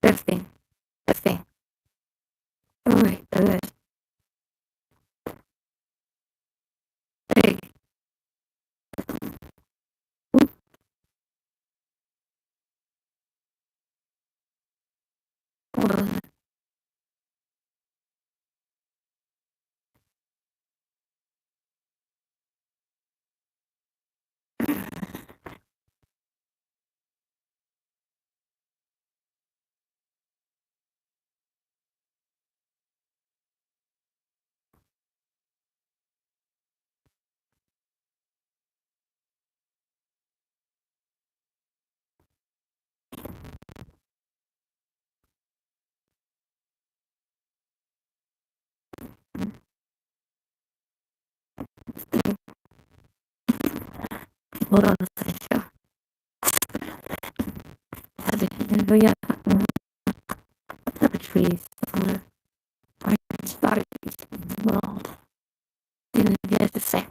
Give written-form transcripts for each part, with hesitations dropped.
Testing. Testing. All right, good. Hey, hold on. Hold on a second. Yeah, the trees. I started well. Didn't get to say.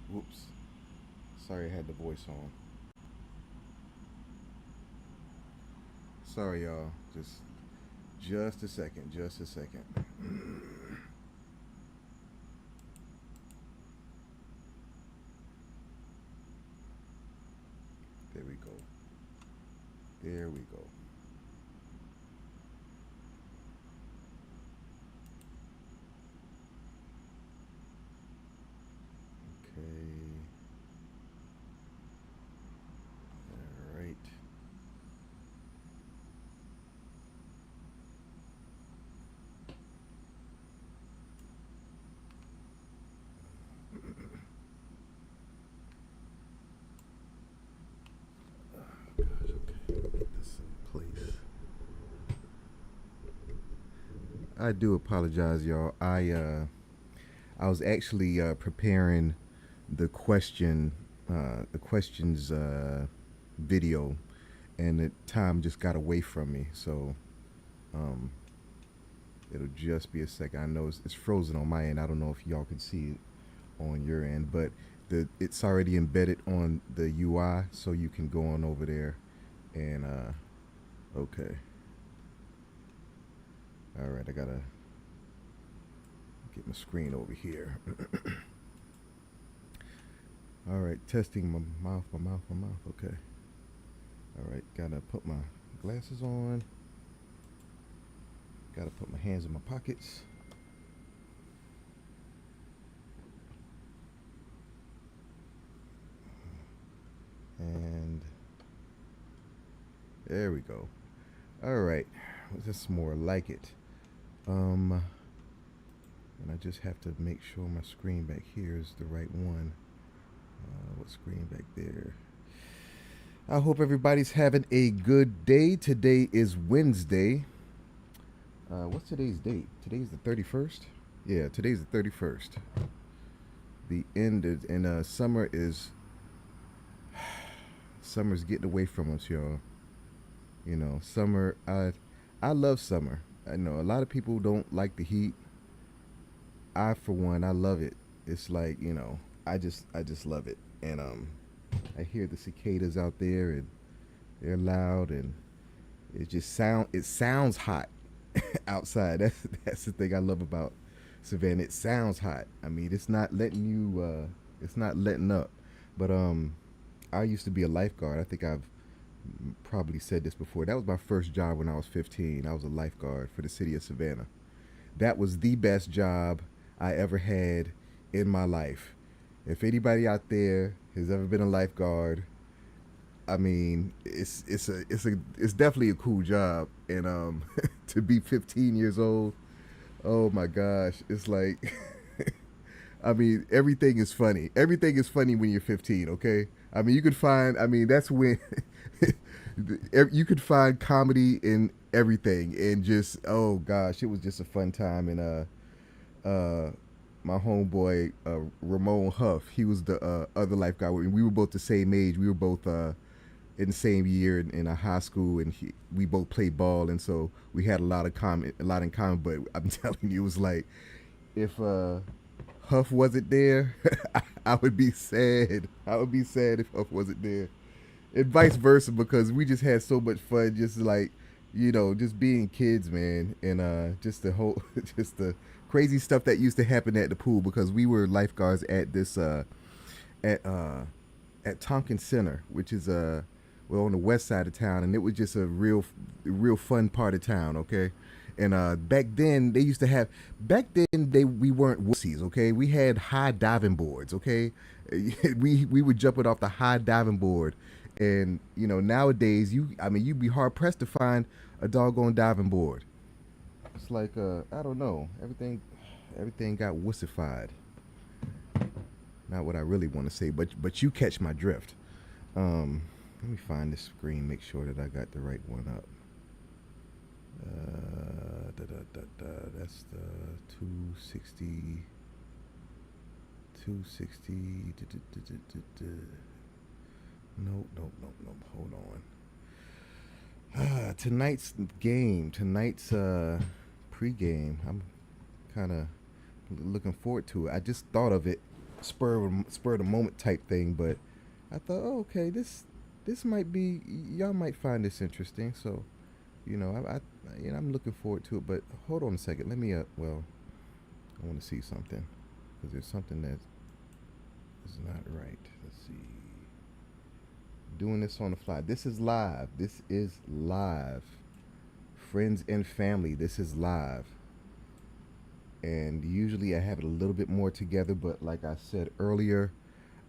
Whoops. Sorry I had the voice on. Sorry y'all. Just a second. Just a second. There we go. There we go. Okay. All right. Gosh, okay. Get this in place. I do apologize, y'all. I was actually preparing the questions video, and the time just got away from me. So um, it'll just be a second. I know it's frozen on my end. I don't know if y'all can see it on your end, but it's already embedded on the UI, so you can go on over there and okay. All right, I gotta get my screen over here. All right, testing my mouth, my mouth, my mouth. Okay. All right, gotta put my glasses on. Gotta put my hands in my pockets. And there we go. All right, that's more like it. And I just have to make sure my screen back here is the right one. What screen back there? I hope everybody's having a good day. Today is Wednesday. What's today's date? Today's the 31st? Yeah, today's the 31st. The end is, and summer's getting away from us, y'all. You know, summer. I love summer. I know a lot of people don't like the heat. I, for one, I love it. It's like, I just love it. And I hear the cicadas out there, and they're loud, and it sounds hot outside. That's the thing I love about Savannah. It sounds hot. I mean, it's not letting up. But I used to be a lifeguard. I think I've probably said this before. That was my first job when I was 15. I was a lifeguard for the city of Savannah. That was the best job I ever had in my life. If anybody out there has ever been a lifeguard, I mean, it's definitely a cool job. And to be 15 years old, oh my gosh, it's like I mean, everything is funny. Everything is funny when you're 15, okay? I mean, you could find, I mean, that's when you could find comedy in everything. And just, oh gosh, it was just a fun time. And my homeboy, Ramon Huff, he was the other lifeguard. We were both the same age. We were both in the same year in a high school, and we both played ball. And so we had a lot in common. But I'm telling you, it was like, if Huff wasn't there, I would be sad. I would be sad if Huff wasn't there, and vice versa, because we just had so much fun, just like, just being kids, man, and just the whole, just the crazy stuff that used to happen at the pool, because we were lifeguards at this at Tompkins Center, which is well, on the west side of town, and it was just a real fun part of town. Okay, and back then they used to have back then they we weren't wussies. Okay, we had high diving boards. Okay, we were jumping off the high diving board, and nowadays I mean you'd be hard pressed to find a doggone diving board. It's like I don't know, everything got wussified. Not what I really want to say, but you catch my drift. Let me find this screen, make sure that I got the right one up. That's the 260. 260. Nope, nope, nope, nope. Hold on. Tonight's game, tonight's pregame. I'm kind of looking forward to it. I just thought of it, spur of the moment type thing, but I thought, oh, okay, this might be, y'all might find this interesting. So, I'm looking forward to it. But hold on a second. Let me well, I want to see something, because there's something that is not right. Let's see. Doing this on the fly. This is live. This is live. Friends and family. This is live. And usually I have it a little bit more together, but like I said earlier,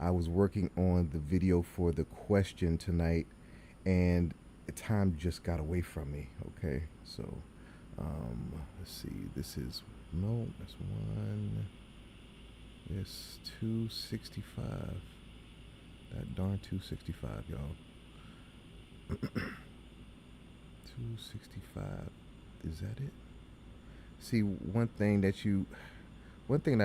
I was working on the video for the question tonight, and the time just got away from me. Okay, so let's see. This is no, that's one. It's 265. That darn 265, y'all. 265. Is that it? See, one thing that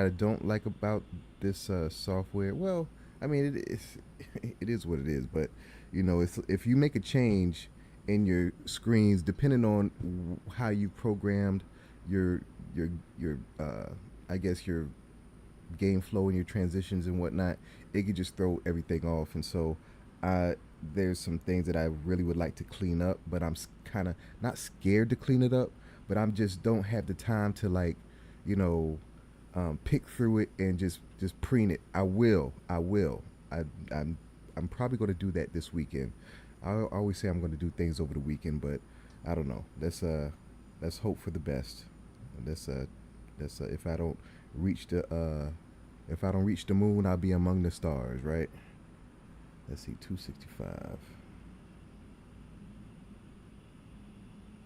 I don't like about this software. Well, I mean, it is what it is. But if you make a change in your screens, depending on how you programmed your your I guess your game flow and your transitions and whatnot, it could just throw everything off. And so, there's some things that I really would like to clean up, but I'm kind of not scared to clean it up, but I'm just don't have the time to, like, you know, pick through it and just preen it. I I'm probably going to do that this weekend. I always say I'm going to do things over the weekend, but I don't know. Let's hope for the best. That's if I don't reach the moon, I'll be among the stars, right? Let's see, 265.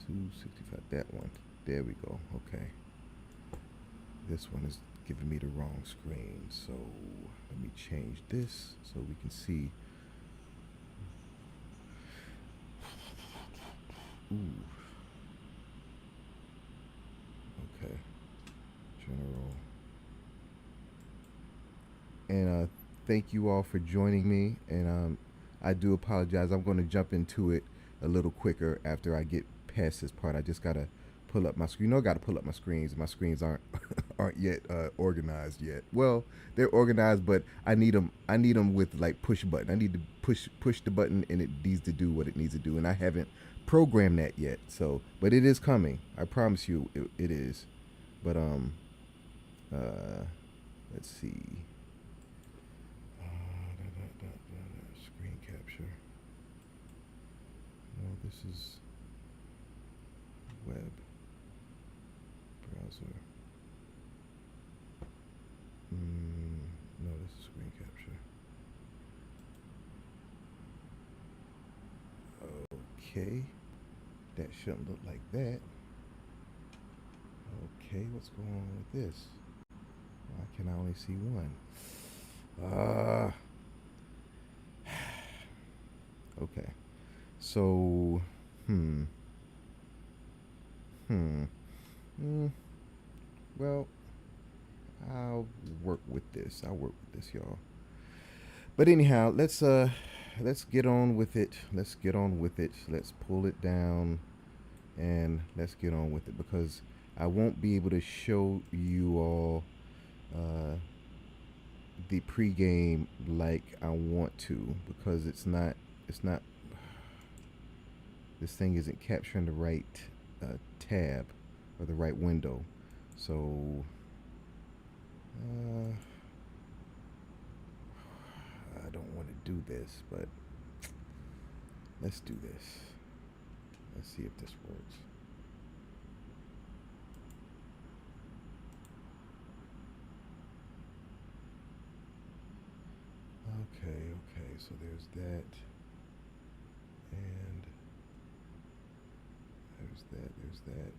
265, that one. There we go. Okay. This one is giving me the wrong screen, so let me change this so we can see. Ooh. Okay. General. And thank you all for joining me. And I do apologize. I'm going to jump into it a little quicker after I get past this part. I just gotta pull up my screen. I gotta pull up my screens. My screens aren't aren't yet organized yet. Well, they're organized, but I need them. I need them with, like, push button. I need to push the button, and it needs to do what it needs to do. And I haven't programmed that yet. So, but it is coming. I promise you, it is. But let's see. Screen This is web browser. No, this is screen capture. Okay, that shouldn't look like that. Okay, what's going on with this? Why can I only see one? Uh, okay. So, hmm, hmm, mm, well, I'll work with this. I'll work with this, y'all. But anyhow, let's get on with it. Let's get on with it. Let's pull it down and let's get on with it because I won't be able to show you all uh, the pregame like I want to because it's not this thing isn't capturing the right tab or the right window. So uh, I don't want to do this, but let's do this. Let's see if this works. Okay, so there's that, and there's that.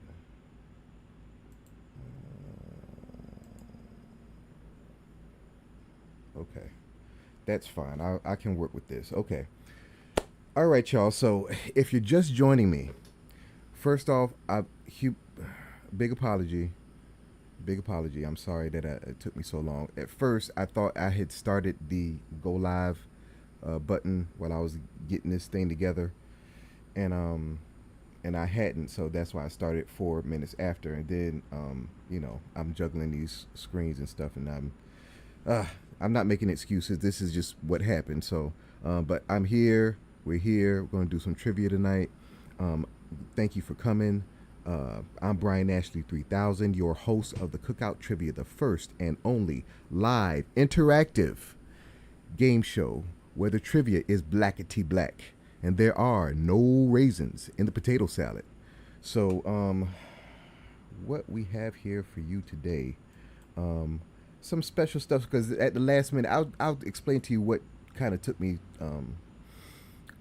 Okay, that's fine. I can work with this. Okay. All right, y'all. So if you're just joining me, first off, big apology. Big apology. I'm sorry that it took me so long. At first, I thought I had started the go live button while I was getting this thing together, and I hadn't, so that's why I started 4 minutes after, and then I'm juggling these screens and stuff, and uh, I'm not making excuses. This is just what happened. So, but I'm here. We're here. We're going to do some trivia tonight. Um, Thank you for coming. I'm Brian Ashley 3000, your host of the Cookout Trivia, the first and only live interactive game show where the trivia is blackety black and there are no raisins in the potato salad. So, what we have here for you today, um, some special stuff because at the last minute, I'll explain to you what kind of took me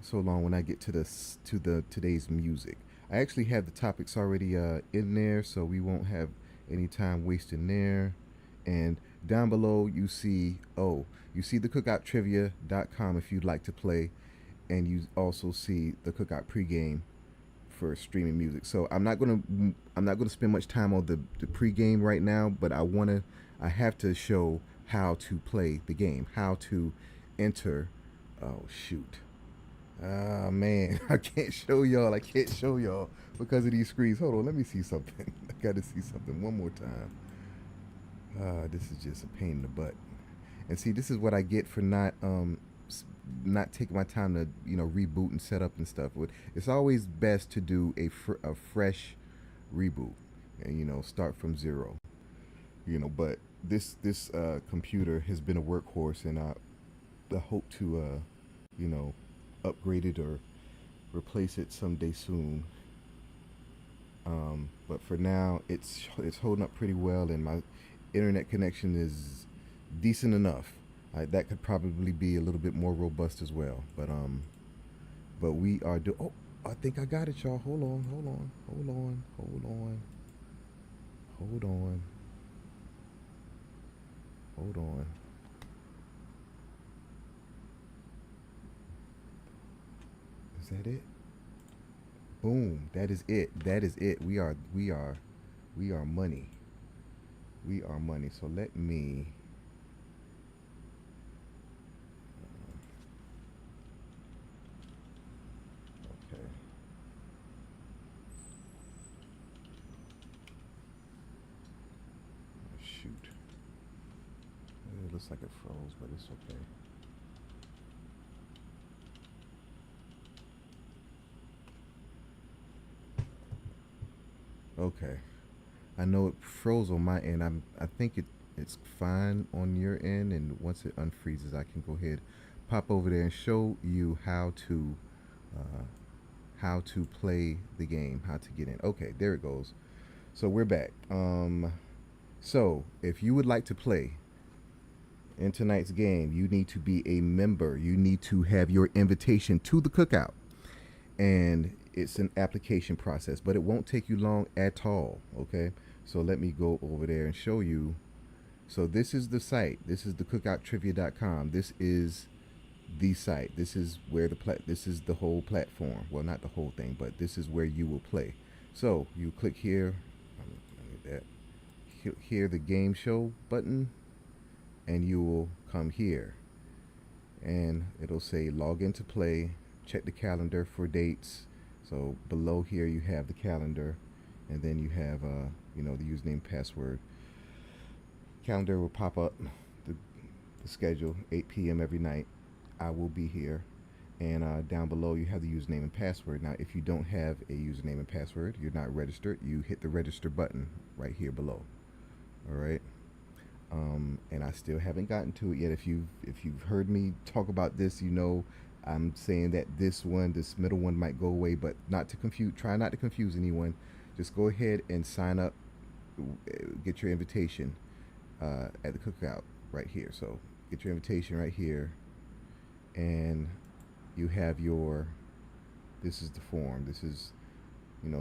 so long when I get to the today's music. I actually have the topics already in there, so we won't have any time wasting there. And down below, you see the cookouttrivia.com if you'd like to play, and you also see the cookout pregame for streaming music. So I'm not gonna spend much time on the pregame right now, but I have to show how to play the game, how to enter. Oh shoot. Ah man, I can't show y'all. I can't show y'all because of these screens. Hold on, let me see something. I gotta see something one more time. This is just a pain in the butt. And see, this is what I get for not taking my time to reboot and set up and stuff. It's always best to do a fresh reboot and start from zero. But this computer has been a workhorse, and I hope to you know upgrade it or replace it someday soon. But for now, it's holding up pretty well, and my internet connection is decent enough. That could probably be a little bit more robust as well. But we are do. Oh, I think I got it, y'all. Hold on, hold on, hold on, hold on, hold on, hold on. Is that it? Boom. That is it. That is it. We are money. We are money. So let me. Okay. Shoot. It looks like it froze, but it's okay. Okay. I know it froze on my end. I think it's fine on your end, and once it unfreezes, I can go ahead, pop over there, and show you uh, how to play the game, how to get in. Okay, there it goes. So we're back. So if you would like to play in tonight's game, you need to be a member. You need to have your invitation to the cookout. And it's an application process, but it won't take you long at all. Okay. So let me go over there and show you. So this is the site. This is the cookouttrivia.com. This is the site. This is where this is the whole platform. Well, not the whole thing, but this is where you will play. So you click here. That. Here the game show button, and you will come here, and it'll say log in to play. Check the calendar for dates. So below here you have the calendar, and then you have the username, password. Calendar will pop up, the, the schedule, 8 p.m. every night. I will be here. And down below you have the username and password. Now if you don't have a username and password, you're not registered, you hit the register button right here below. All right. And I still haven't gotten to it yet. If you've heard me talk about this, I'm saying that this middle one might go away, but not to confuse. Try not to confuse anyone. Just go ahead and sign up. Get your invitation at the cookout right here. So get your invitation right here, and you have your. This is the form. This is,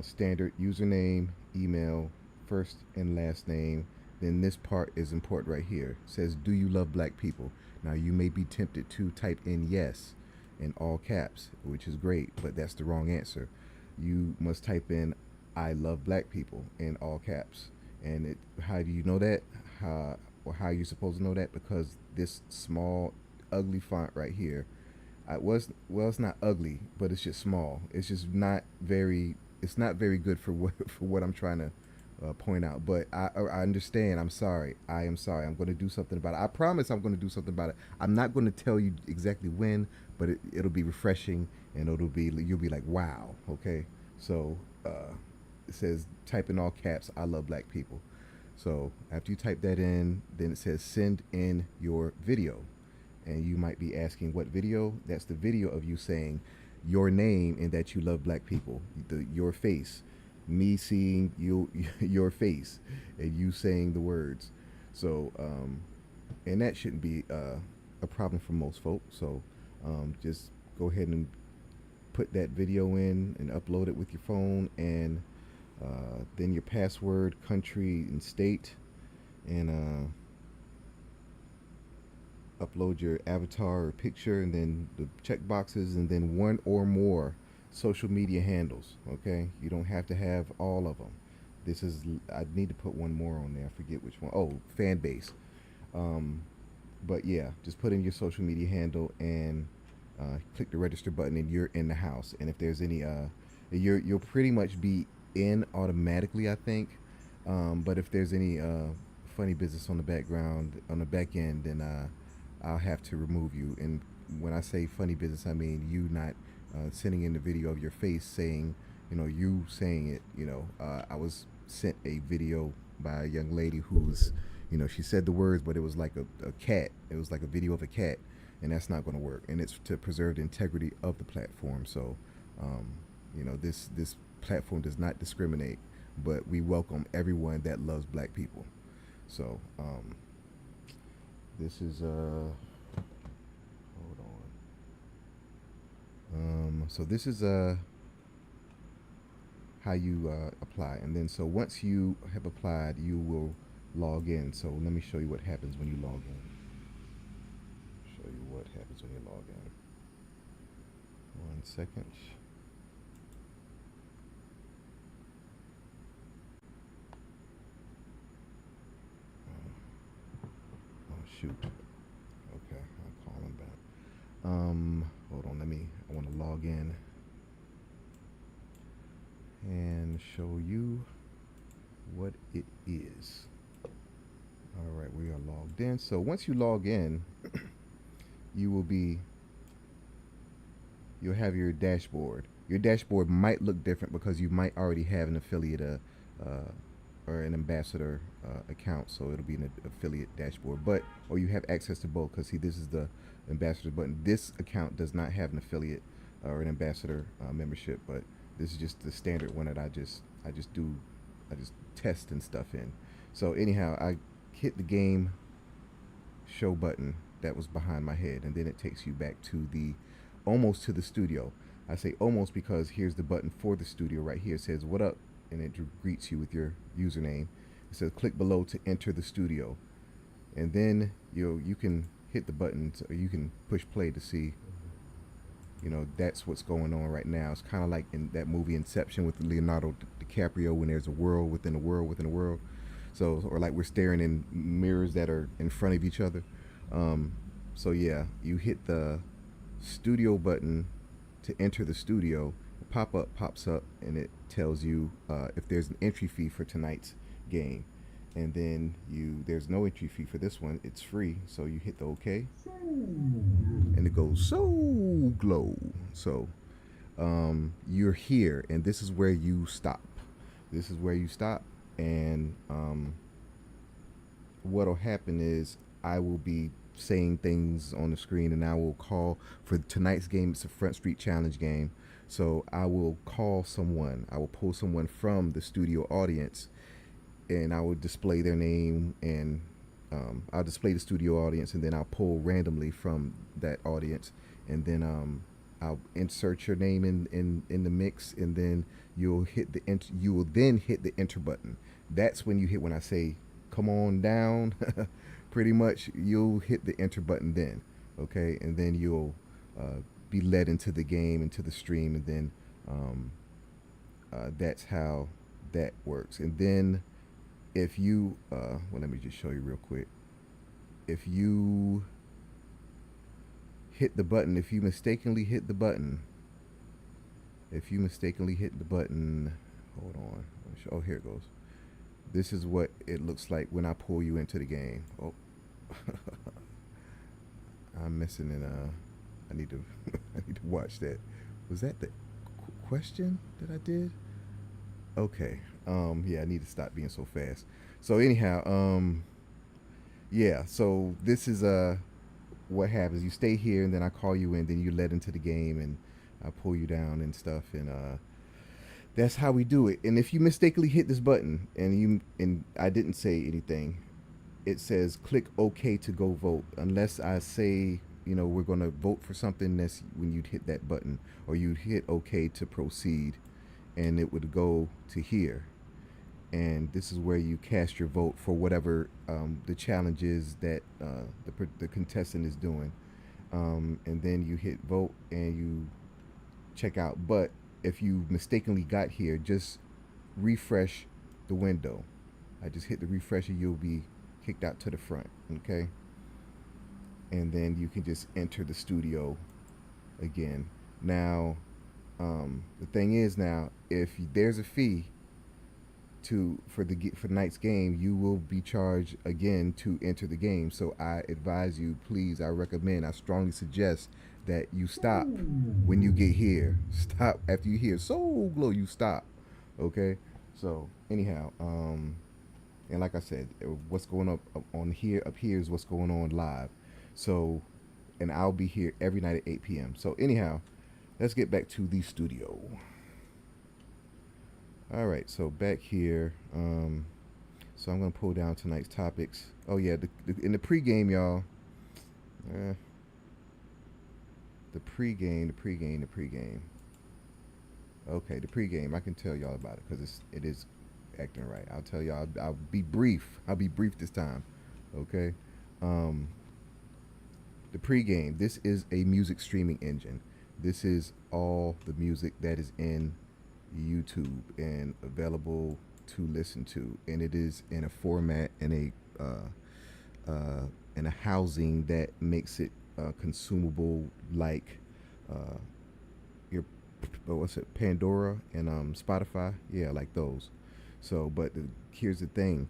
standard username, email, first and last name. Then this part is important right here. It says, do you love black people? Now you may be tempted to type in yes in all caps, which is great, but that's the wrong answer. You must type in I love black people in all caps. And how do you know that? How are you supposed to know that? Because this small, ugly font right here, it's not ugly, but it's just small. It's just not very. It's not very good for what I'm trying to point out. But I understand. I'm sorry. I am sorry. I'm going to do something about it. I promise I'm going to do something about it. I'm not going to tell you exactly when, but it'll be refreshing, and you'll be like, wow. Okay. So it says type in all caps, I love black people. So after you type that in, then it says send in your video. And you might be asking what video? That's the video of you saying your name and that you love black people. Your face, me seeing your face, and you saying the words. So, and that shouldn't be a problem for most folks. So, just go ahead and put that video in and upload it with your phone, and then your password, country, and state, and upload your avatar or picture, and then the check boxes, and then one or more social media handles. Okay, you don't have to have all of them. I need to put one more on there. I forget which one. Oh, fan base. But yeah, just put in your social media handle, and click the register button, and you're in the house. And if there's any you'll pretty much be in automatically, I think. But if there's any funny business on the back end, then I'll have to remove you. And when I say funny business, I mean you not sending in the video of your face saying, you saying it. I was sent a video by a young lady who's, she said the words, but it was like a cat. It was like a video of a cat, and that's not going to work. And it's to preserve the integrity of the platform. So, this platform does not discriminate, but we welcome everyone that loves black people. So, this is hold on. So this is how you apply, and then so once you have applied, you will log in. So let me show you what happens when you log in. Show you what happens when you log in. 1 second. Oh shoot. Okay, I'll call him back. Hold on. I want to log in and show you what it is. All right, we are logged in. So once you log in, you'll have your dashboard. Your dashboard might look different because you might already have an affiliate or an ambassador account, so it'll be an affiliate dashboard. Or you have access to both, because see, this is the ambassador button. This account does not have an affiliate or an ambassador membership, but this is just the standard one that I just do I just test and stuff in. So anyhow, I hit the game show button that was behind my head, and then it takes you back to the almost to the studio. I say almost because here's the button for the studio right here. It says what up, and it greets you with your username. It says click below to enter the studio, and then you can hit the button or you can push play to see. That's what's going on right now. It's kind of like in that movie Inception with Leonardo DiCaprio when there's a world within a world within a world. So, or like we're staring in mirrors that are in front of each other. Um, so yeah, you hit the studio button to enter the studio. A pop up pops up and it tells you if there's an entry fee for tonight's game, and then there's no entry fee for this one. It's free, so you hit the OK, and it goes so glow. So you're here, and this is where you stop. This is where you stop, and what'll happen is I will be saying things on the screen, and I will call for tonight's game. It's a Front Street Challenge game, so I will call someone. I will pull someone from the studio audience, and I will display their name, and I'll display the studio audience, and then I'll pull randomly from that audience, and then I'll insert your name in the mix, and then you will then hit the enter button. That's when you hit when I say come on down. Pretty much you'll hit the enter button then, okay, and then you'll be led into the game, into the stream, and then that's how that works. And then if you well, let me just show you real quick. If you hit the button, if you mistakenly hit the button, hold on. Oh, here it goes. This is what it looks like when I pull you into the game. Oh, I'm missing it. I need to I need to watch that. Was that the question that I did? Okay. Yeah, I need to stop being so fast. So anyhow, yeah. So this is what happens. You stay here, and then I call you in. Then you let into the game, and I pull you down and stuff. And that's how we do it. And if you mistakenly hit this button, and I didn't say anything, it says click OK to go vote. Unless I say we're gonna vote for something, that's when you'd hit that button, or you'd hit OK to proceed, and it would go to here. And this is where you cast your vote for whatever the challenge is that the contestant is doing, and then you hit vote and you check out. But if you mistakenly got here, just refresh the window. I just hit the refresh and you'll be kicked out to the front, okay? And then you can just enter the studio again. Now, the thing is, now if there's a fee for tonight's game, you will be charged again to enter the game. So I advise you, please, I recommend, I strongly suggest that you stop when you get here. Stop after you hear Soul Glow, you stop. Okay? So anyhow, and like I said, what's going up here is what's going on live. So, and I'll be here every night at 8 p.m. So anyhow, let's get back to the studio. All right, so back here, so I'm gonna pull down tonight's topics. Oh yeah, in the pregame, y'all. The pregame. Okay, the pregame. I can tell y'all about it because it is acting right. I'll tell y'all. I'll be brief. I'll be brief this time. Okay. The pregame. This is a music streaming engine. This is all the music that is in YouTube and available to listen to, and it is in a format and a housing that makes it consumable, like your what's it, Pandora and Spotify, yeah, like those. So, but here's the thing: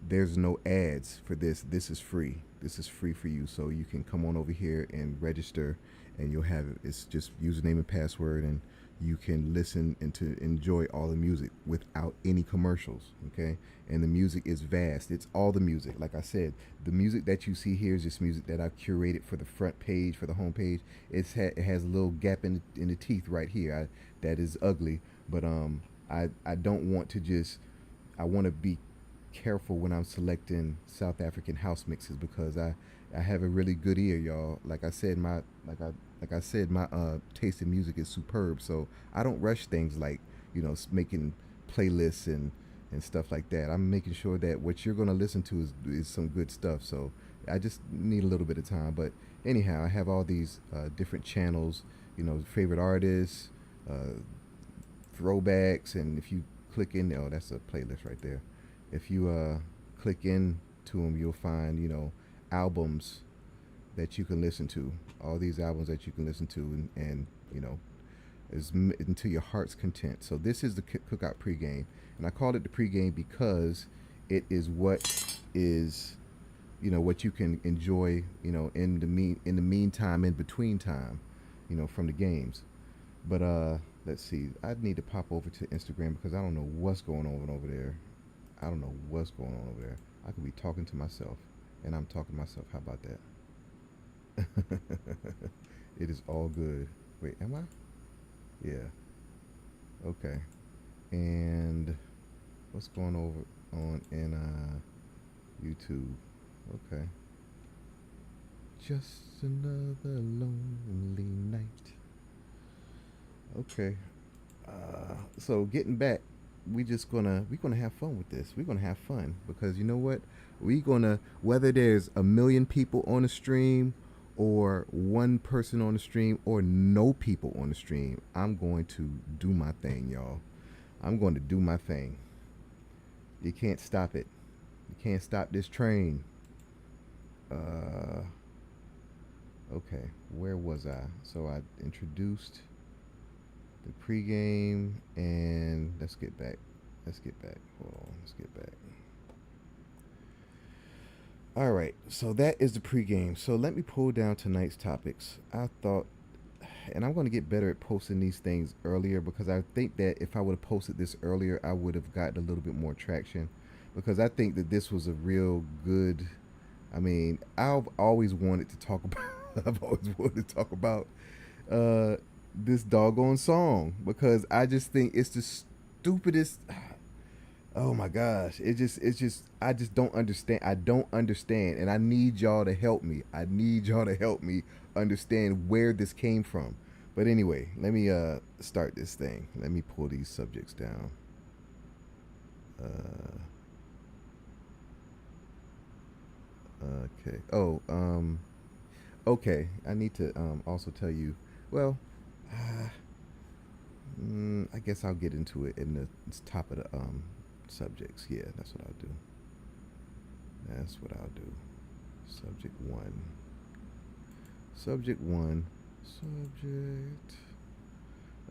there's no ads for this. This is free. This is free for you, so you can come on over here and register, and you'll have it. It's just username and password, and you can listen and to enjoy all the music without any commercials. Okay, and the music is vast. It's all the music. Like I said, the music that you see here is just music that I've curated for the front page, for the home page. It has a little gap in the teeth right here. That is ugly, but I don't want to just. I want to be careful when I'm selecting South African house mixes because I have a really good ear, y'all. Like I said, my taste in music is superb. So I don't rush things like making playlists and stuff like that. I'm making sure that what you're gonna listen to is some good stuff. So I just need a little bit of time. But anyhow, I have all these different channels. Favorite artists, uh, throwbacks, and if you click in, oh, that's a playlist right there. If you click into them, you'll find albums that you can listen to. All these albums that you can listen to, and is into your heart's content. So this is the cookout pregame, and I called it the pregame because it is what is what you can enjoy in the meantime, in between time, from the games. But let's see. I need to pop over to Instagram because I don't know what's going on over there. I don't know what's going on over there. I could be talking to myself, and I'm talking to myself. How about that? It is all good. Wait, am I? Yeah. Okay. And what's going on in YouTube? Okay. Just another lonely night. Okay. So getting back, we're gonna have fun with this. We're gonna have fun because you know what? We're gonna whether there's a million people on the stream or one person on the stream or no people on the stream, I'm going to do my thing, y'all. I'm going to do my thing. You can't stop it. You can't stop this train. Uh, okay, where was I? So I introduced the pregame, and let's get back. Let's get back. Hold on. Let's get back. All right. So that is the pregame. So let me pull down tonight's topics. I thought, and I'm going to get better at posting these things earlier because I think that if I would have posted this earlier, I would have gotten a little bit more traction because I think that this was a real good. I mean, I've always wanted to talk about. I've always wanted to talk about uh, this doggone song because I just think it's the stupidest. Oh my gosh, it's just I just don't understand. I don't understand, and I need y'all to help me. I need y'all to help me understand where this came from. But anyway, let me start this thing. Let me pull these subjects down. Uh, okay. Oh, okay. I need to also tell you. Well, uh, I guess I'll get into it in the top of the subjects. Yeah, that's what I'll do. That's what I'll do. Subject one. Subject one. Subject.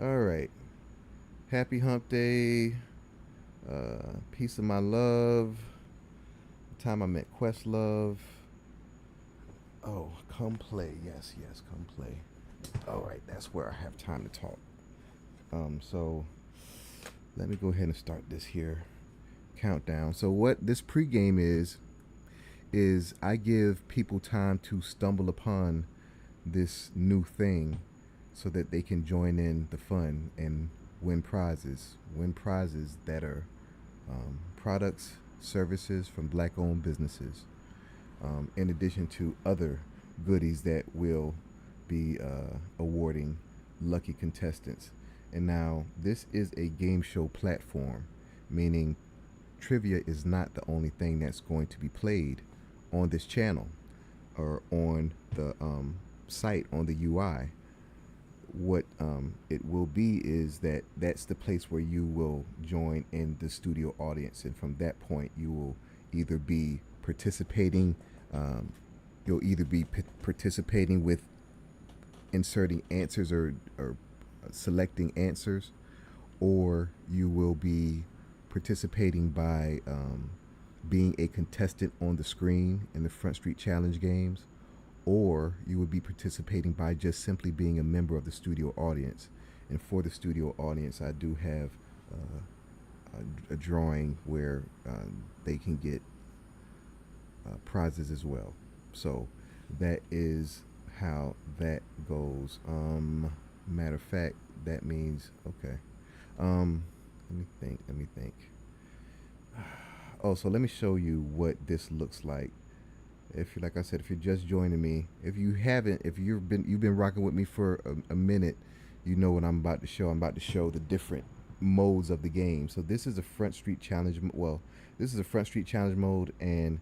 All right. Happy Hump Day. Piece of my love. The time I met Questlove. Oh, come play. Yes, yes, come play. All right, that's where I have time to talk. So let me go ahead and start this here countdown. So what this pregame is I give people time to stumble upon this new thing so that they can join in the fun and win prizes that are products, services from black-owned businesses, in addition to other goodies that will be awarding lucky contestants. And now this is a game show platform, meaning trivia is not the only thing that's going to be played on this channel or on the site on the UI. What it will be is that's the place where you will join in the studio audience, and from that point, you will either be participating. Um, you'll either be participating with inserting answers or selecting answers, or you will be participating by being a contestant on the screen in the Front Street Challenge games, or you would be participating by just simply being a member of the studio audience. And for the studio audience, I do have a drawing where they can get prizes as well. So that is how that goes. Matter of fact, that means okay. Let me think. Let me think. Oh, so let me show you what this looks like. If you, like I said, if you're just joining me, if you haven't, if you've been rocking with me for a minute, you know what I'm about to show. I'm about to show the different modes of the game. So this is a Front Street Challenge. Well, this is a Front Street Challenge mode, and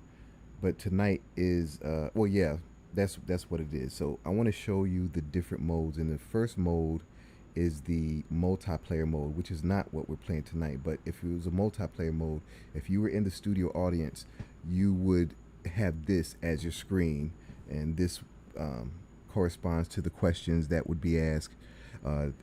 but tonight is well, yeah, that's what it is. So I want to show you the different modes. And the first mode is the multiplayer mode, which is not what we're playing tonight. But if it was a multiplayer mode, if you were in the studio audience, you would have this as your screen, and this corresponds to the questions that would be asked.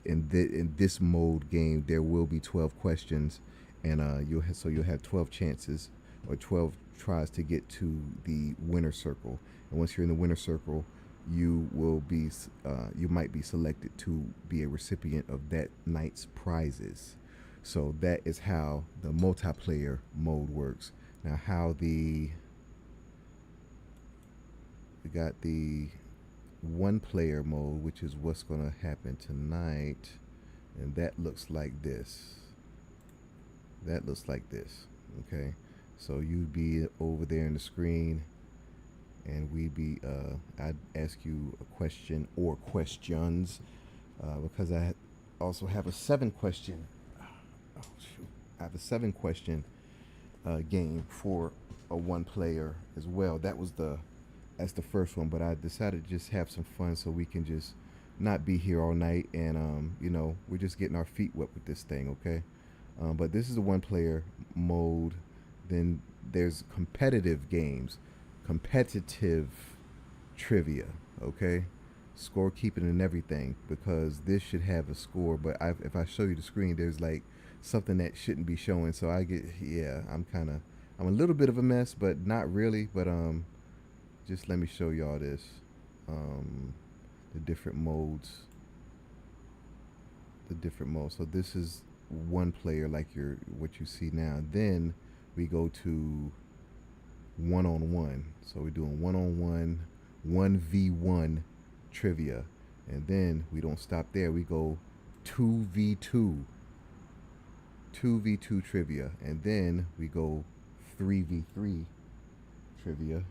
In this mode game, there will be 12 questions, and you'll have 12 chances or 12 tries to get to the winner circle. And once you're in the winner circle, you might be selected to be a recipient of that night's prizes. So that is how the multiplayer mode works. Now, how we got the one player mode, which is what's going to happen tonight, and that looks like this. That looks like this. Okay, so you'd be over there in the screen, and I'd ask you a question or questions, because I also have a 7 question. Oh shoot! I have a 7 question game for a one player as well. That's the first one, but I decided to just have some fun so we can just not be here all night, and we're just getting our feet wet with this thing, okay? But this is a one player mode. Then there's competitive games, competitive trivia, okay? Scorekeeping and everything, because this should have a score. But if I show you the screen, there's like something that shouldn't be showing. So yeah, I'm a little bit of a mess, but not really. But just let me show y'all this, um, the different modes, So this is one player, like what you see now. Then we go to one on one. So we're doing one on one, 1v1 trivia. And then we don't stop there. We go 2v2, 2v2 trivia. And then we go 3v3 trivia.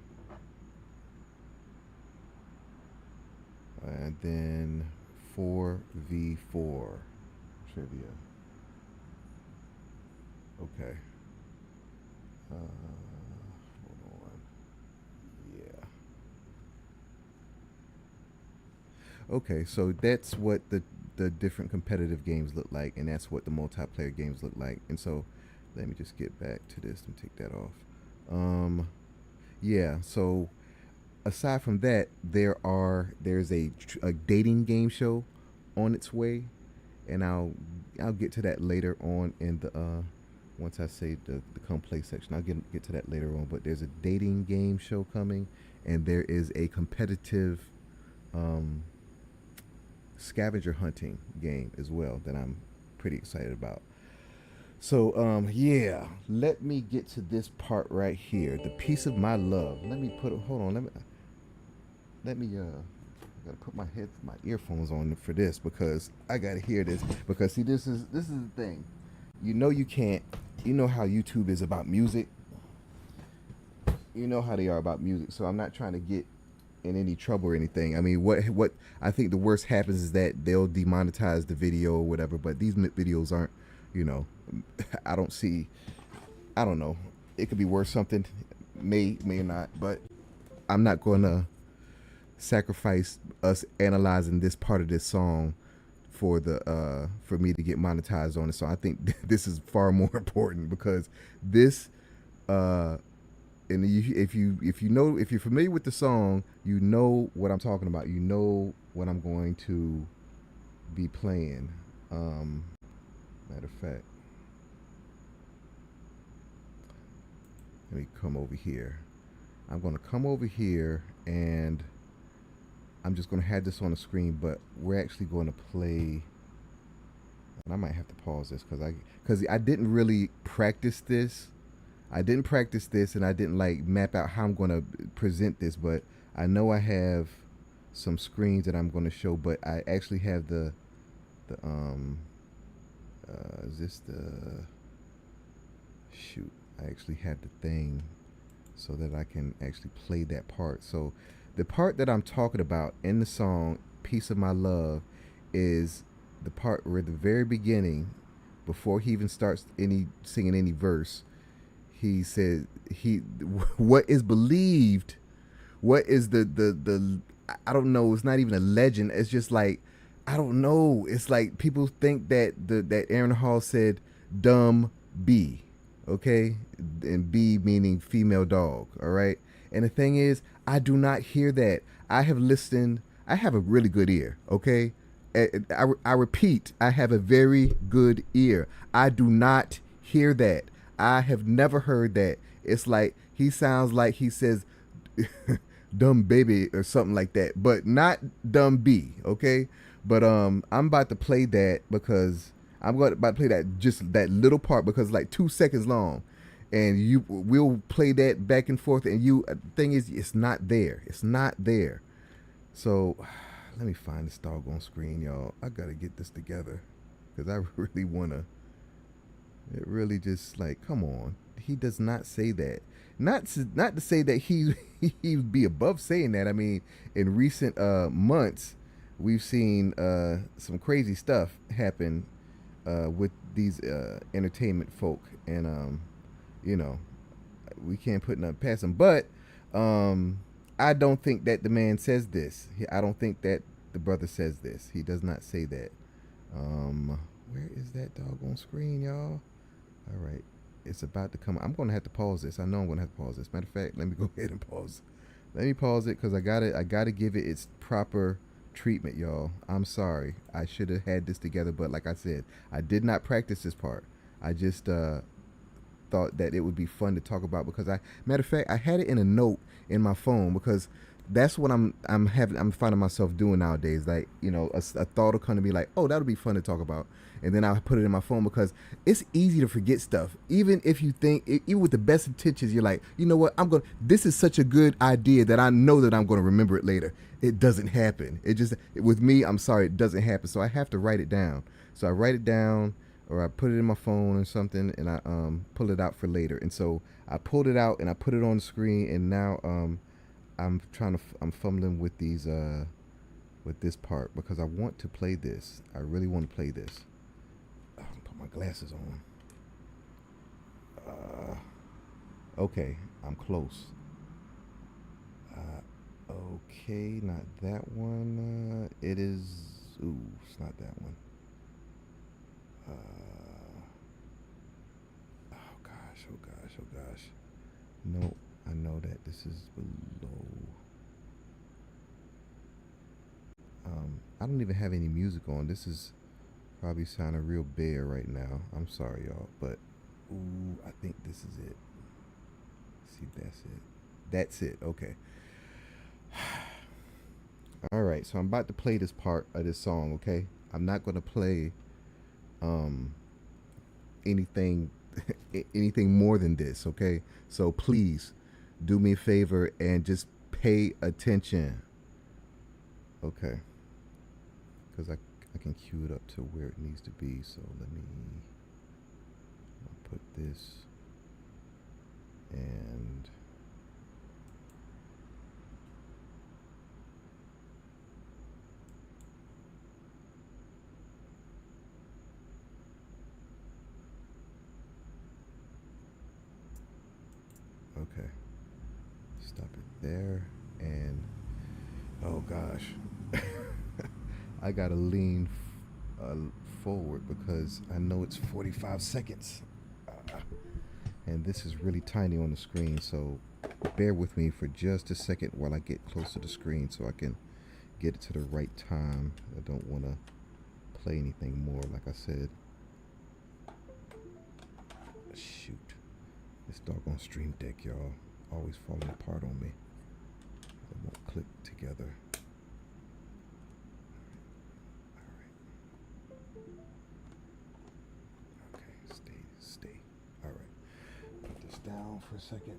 And then 4v4 trivia. Okay. Hold on. Yeah. Okay, so that's what the different competitive games look like, and that's what the multiplayer games look like. And so, let me just get back to this and take that off. Yeah. So aside from that, there's a dating game show on its way, and I'll get to that later on in the once I say the come play section. I'll get to that later on. But there's a dating game show coming, and there is a competitive um, scavenger hunting game as well that I'm pretty excited about. So yeah, let me get to this part right here, the piece of my love. Let me put hold on, let me I gotta put my earphones on for this, because I gotta hear this, because see, this is the thing. You can't, you know how YouTube is about music. You know how they are about music. So I'm not trying to get in any trouble or anything. I mean, what I think the worst happens is that they'll demonetize the video or whatever. But these videos aren't, you know, I don't see. I don't know. It could be worth something, may not. But I'm not going to sacrifice us analyzing this part of this song for me to get monetized on it. So I think this is far more important, because this uh and if you're familiar with the song, you know what I'm talking about. You know what I'm going to be playing. Matter of fact, let me come over here. I'm going to come over here, and I'm just going to have this on the screen, but we're actually going to play And I might have to pause this because I didn't really practice this. I didn't practice this, and I didn't like map out how I'm going to present this. But I know I have some screens that I'm going to show. But I actually have the is this the shoot? I actually have the thing so that I can actually play that part. So the part that I'm talking about in the song "Piece of My Love" is the part where at the very beginning, before he even starts any singing any verse, he said he what is believed, what is the I don't know, it's not even a legend, it's just like I don't know, it's like people think that that Aaron Hall said dumb B, okay, and B meaning female dog, all right. And the thing is, I do not hear that. I have listened, I have a really good ear, okay. I repeat, I have a very good ear. I do not hear that. I have never heard that. It's like he sounds like he says dumb baby or something like that, but not dumb B, okay? But I'm about to play that because about to play that, just that little part, because it's like 2 seconds long. And you we'll play that back and forth, and you thing is, it's not there. It's not there. So let me find this doggone screen, y'all. I gotta get this together because I really wanna. It really just like, come on. He does not say that. Not to say that he he would be above saying that. I mean, in recent months, we've seen some crazy stuff happen with these entertainment folk, and you know, we can't put nothing past him. But I don't think that the man says this. I don't think that the brother says this. He does not say that. Where is that doggone screen, y'all? All right, it's about to come. I'm gonna have to pause this. I know I'm gonna have to pause this. Matter of fact, let me go ahead and pause. Let me pause it because I gotta give it its proper treatment, y'all. I'm sorry. I should have had this together, but like I said, I did not practice this part. I just thought that it would be fun to talk about because matter of fact, I had it in a note in my phone because that's what I'm finding myself doing nowadays. Like, you know, a thought will come to me like, oh, that would be fun to talk about, and then I put it in my phone because it's easy to forget stuff. Even if you think, even with the best intentions, you're like, you know what, this is such a good idea that I know that I'm going to remember it later. It doesn't happen. It just, with me, I'm sorry, it doesn't happen. So I have to write it down. So I write it down, or I put it in my phone or something, and I pull it out for later. And so I pulled it out and I put it on the screen, and now I'm fumbling with these with this part because I want to play this. I really want to play this. I'll put my glasses on. Okay, I'm close. Okay, not that one. It is. Ooh, it's not that one. Oh gosh, oh gosh, oh gosh. No, I know that this is below. I don't even have any music on. This is probably sounding real bare right now. I'm sorry, y'all, but ooh, I think this is it. See if that's it. That's it. Okay. All right. So I'm about to play this part of this song. Okay. I'm not gonna play um anything anything more than this. Okay. So please do me a favor and just pay attention. Okay. Because I can cue it up to where it needs to be. So let me put this and okay, stop it there. And oh gosh, I gotta lean forward because I know it's 45 seconds. And this is really tiny on the screen, so bear with me for just a second while I get close to the screen so I can get it to the right time. I don't want to play anything more, like I said. Shoot. This doggone stream deck, y'all, always falling apart on me. It won't click together. on for a second.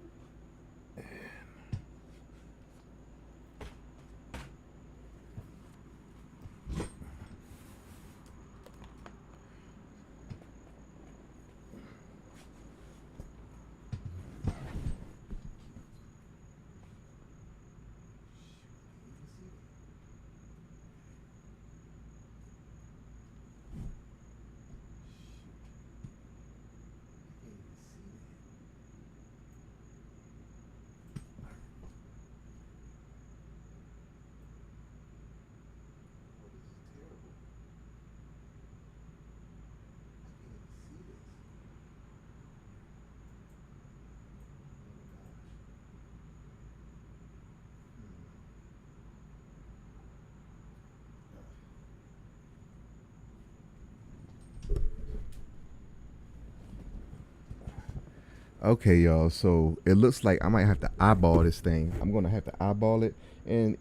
Okay, y'all. So it looks like I might have to eyeball this thing. I'm gonna have to eyeball it, and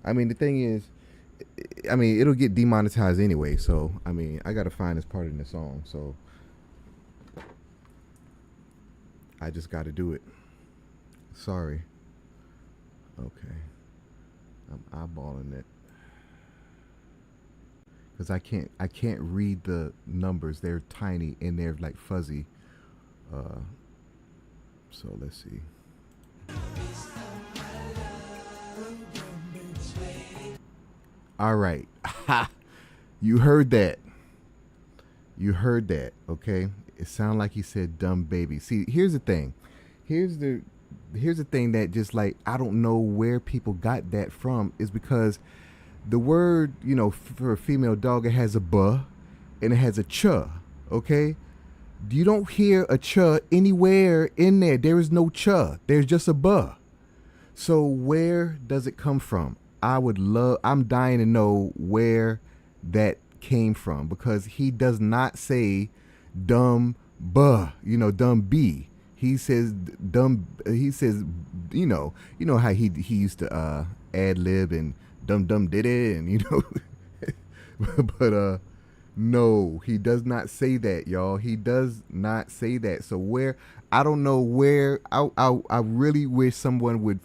I mean, the thing is, I mean, it'll get demonetized anyway. So I mean, I gotta find this part in the song. So I just gotta do it. Sorry. Okay, I'm eyeballing it because I can't read the numbers. They're tiny and they're like fuzzy. Uh, so let's see. All right. You heard that. You heard that, okay? It sounded like he said dumb baby. See, here's the thing. Here's the here's the thing that just like I don't know where people got that from is because the word, for a female dog, it has a buh and it has a ch, okay? You don't hear a ch anywhere in there. There is no ch. There's just a buh. So where does it come from? I'm dying to know where that came from because he does not say dumb buh, dumb b. He says dumb, he says, how he used to ad lib and dumb did it and, but no, he does not say that, y'all. He does not say that. So where, I don't know where, I really wish someone would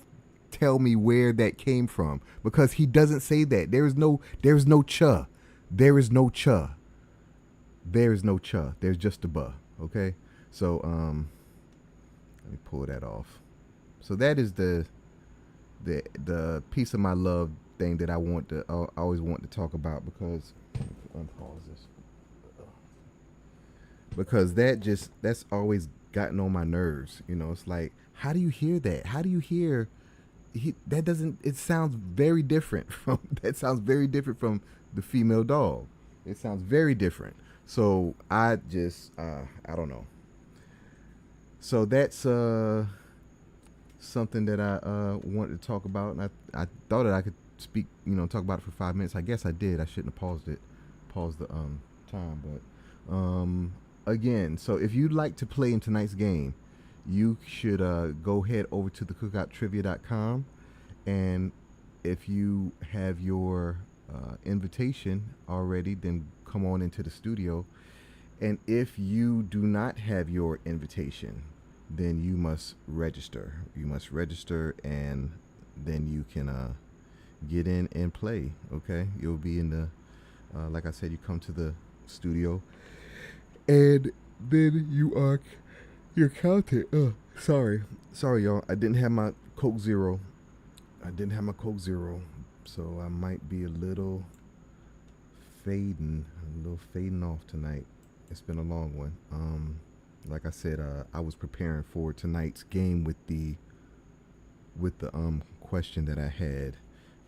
tell me where that came from because he doesn't say that. There is no cha. There is no cha. There is no cha. There's just a buh. Okay. So let me pull that off. So that is the piece of my love thing that I always want to talk about because unpause this. Because that's always gotten on my nerves. It's like, how do you hear that? How do you hear that doesn't it sounds very different from that sounds very different from the female dog. It sounds very different. So I just I don't know. So that's something that I wanted to talk about, and I thought that I could speak, talk about it for 5 minutes. I guess I did. I shouldn't have paused the time, but again, so if you'd like to play in tonight's game, you should go head over to thecookoutrivia.com, and if you have your invitation already, then come on into the studio. And if you do not have your invitation, then you must register. You must register, and then you can get in and play. Okay, you'll be in the like I said, you come to the studio, and then you're counted. Sorry, y'all. I didn't have my Coke Zero. So I might be a little fading off tonight. It's been a long one. Like I said, I was preparing for tonight's game with the question that I had,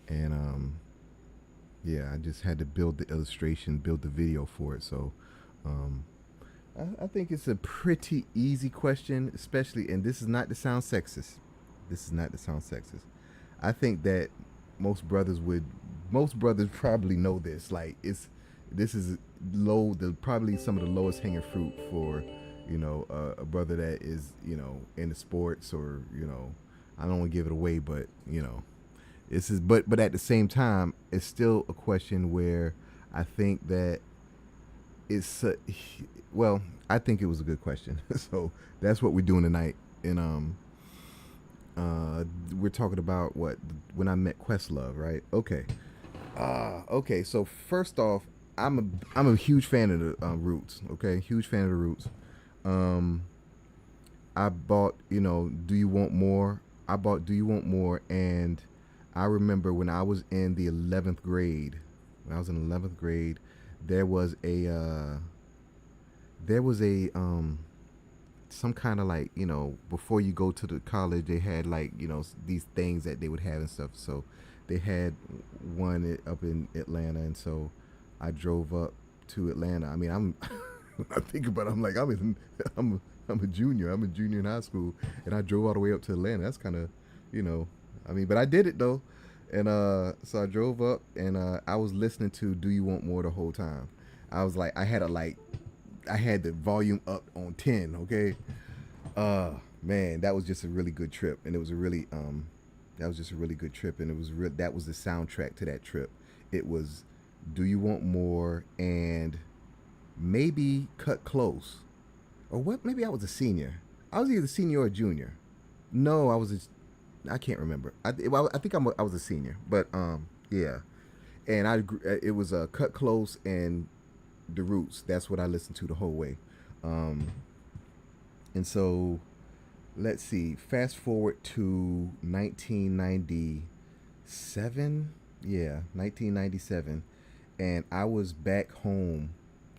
and yeah, I just had to build the illustration, build the video for it. So I think it's a pretty easy question, especially, and this is not to sound sexist. I think that most brothers probably know this. Like this is probably some of the lowest hanging fruit for a brother that is in the sports, or I don't want to give it away, but this is but at the same time it's still a question where I think that it's well, I think it was a good question. So that's what we're doing tonight. And we're talking about what when I met Questlove, right? Okay. Okay. So first off, I'm a huge fan of the Roots. Okay, huge fan of the Roots. Um, I bought, Do You Want More? I bought Do You Want More, and I remember when I was in the 11th grade. When I was in 11th grade, there was a there was a some kind of like, before you go to the college, they had like, these things that they would have and stuff. So they had one up in Atlanta, and so I drove up to Atlanta. I mean, I'm when I think about it, I'm like, I'm a junior. I'm a junior in high school, and I drove all the way up to Atlanta. That's kind of, you know, I mean, but I did it though. And so I drove up, and I was listening to "Do You Want More" the whole time. I was like, I had the volume up on 10. Okay, man, that was just a really good trip, and it was a really that was just a really good trip, and that was the soundtrack to that trip. It was "Do You Want More" and maybe "Cut Close." Or what? Maybe I was a senior. I was either a senior or a junior. No, I can't remember. I think I was a senior, but yeah. And it was Cut Close and The Roots. That's what I listened to the whole way. Um, and so let's see. Fast forward to 1997. Yeah, 1997, and I was back home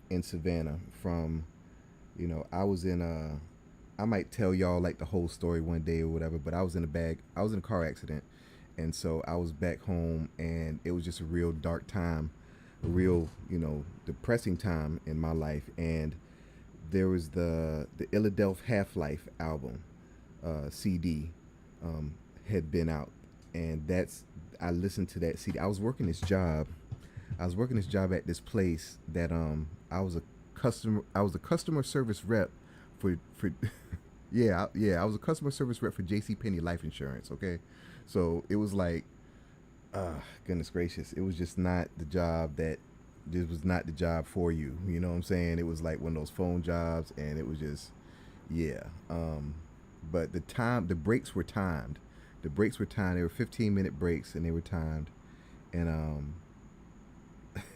in Savannah from I was in a. I might tell y'all like the whole story one day or whatever, but I was in a car accident, and so I was back home, and it was just a real dark time, a real depressing time in my life. And there was the Illadelph Half Life album, CD, um, had been out, and that's I listened to that CD. I was working this job at this place that I was a customer service rep for yeah, I was a customer service rep for JC Penney Life Insurance, okay? So it was like goodness gracious, it was just not the job that this was not the job for you, you know what I'm saying? It was like one of those phone jobs, and it was just yeah. But the breaks were timed. The breaks were timed. They were 15-minute breaks, and they were timed. And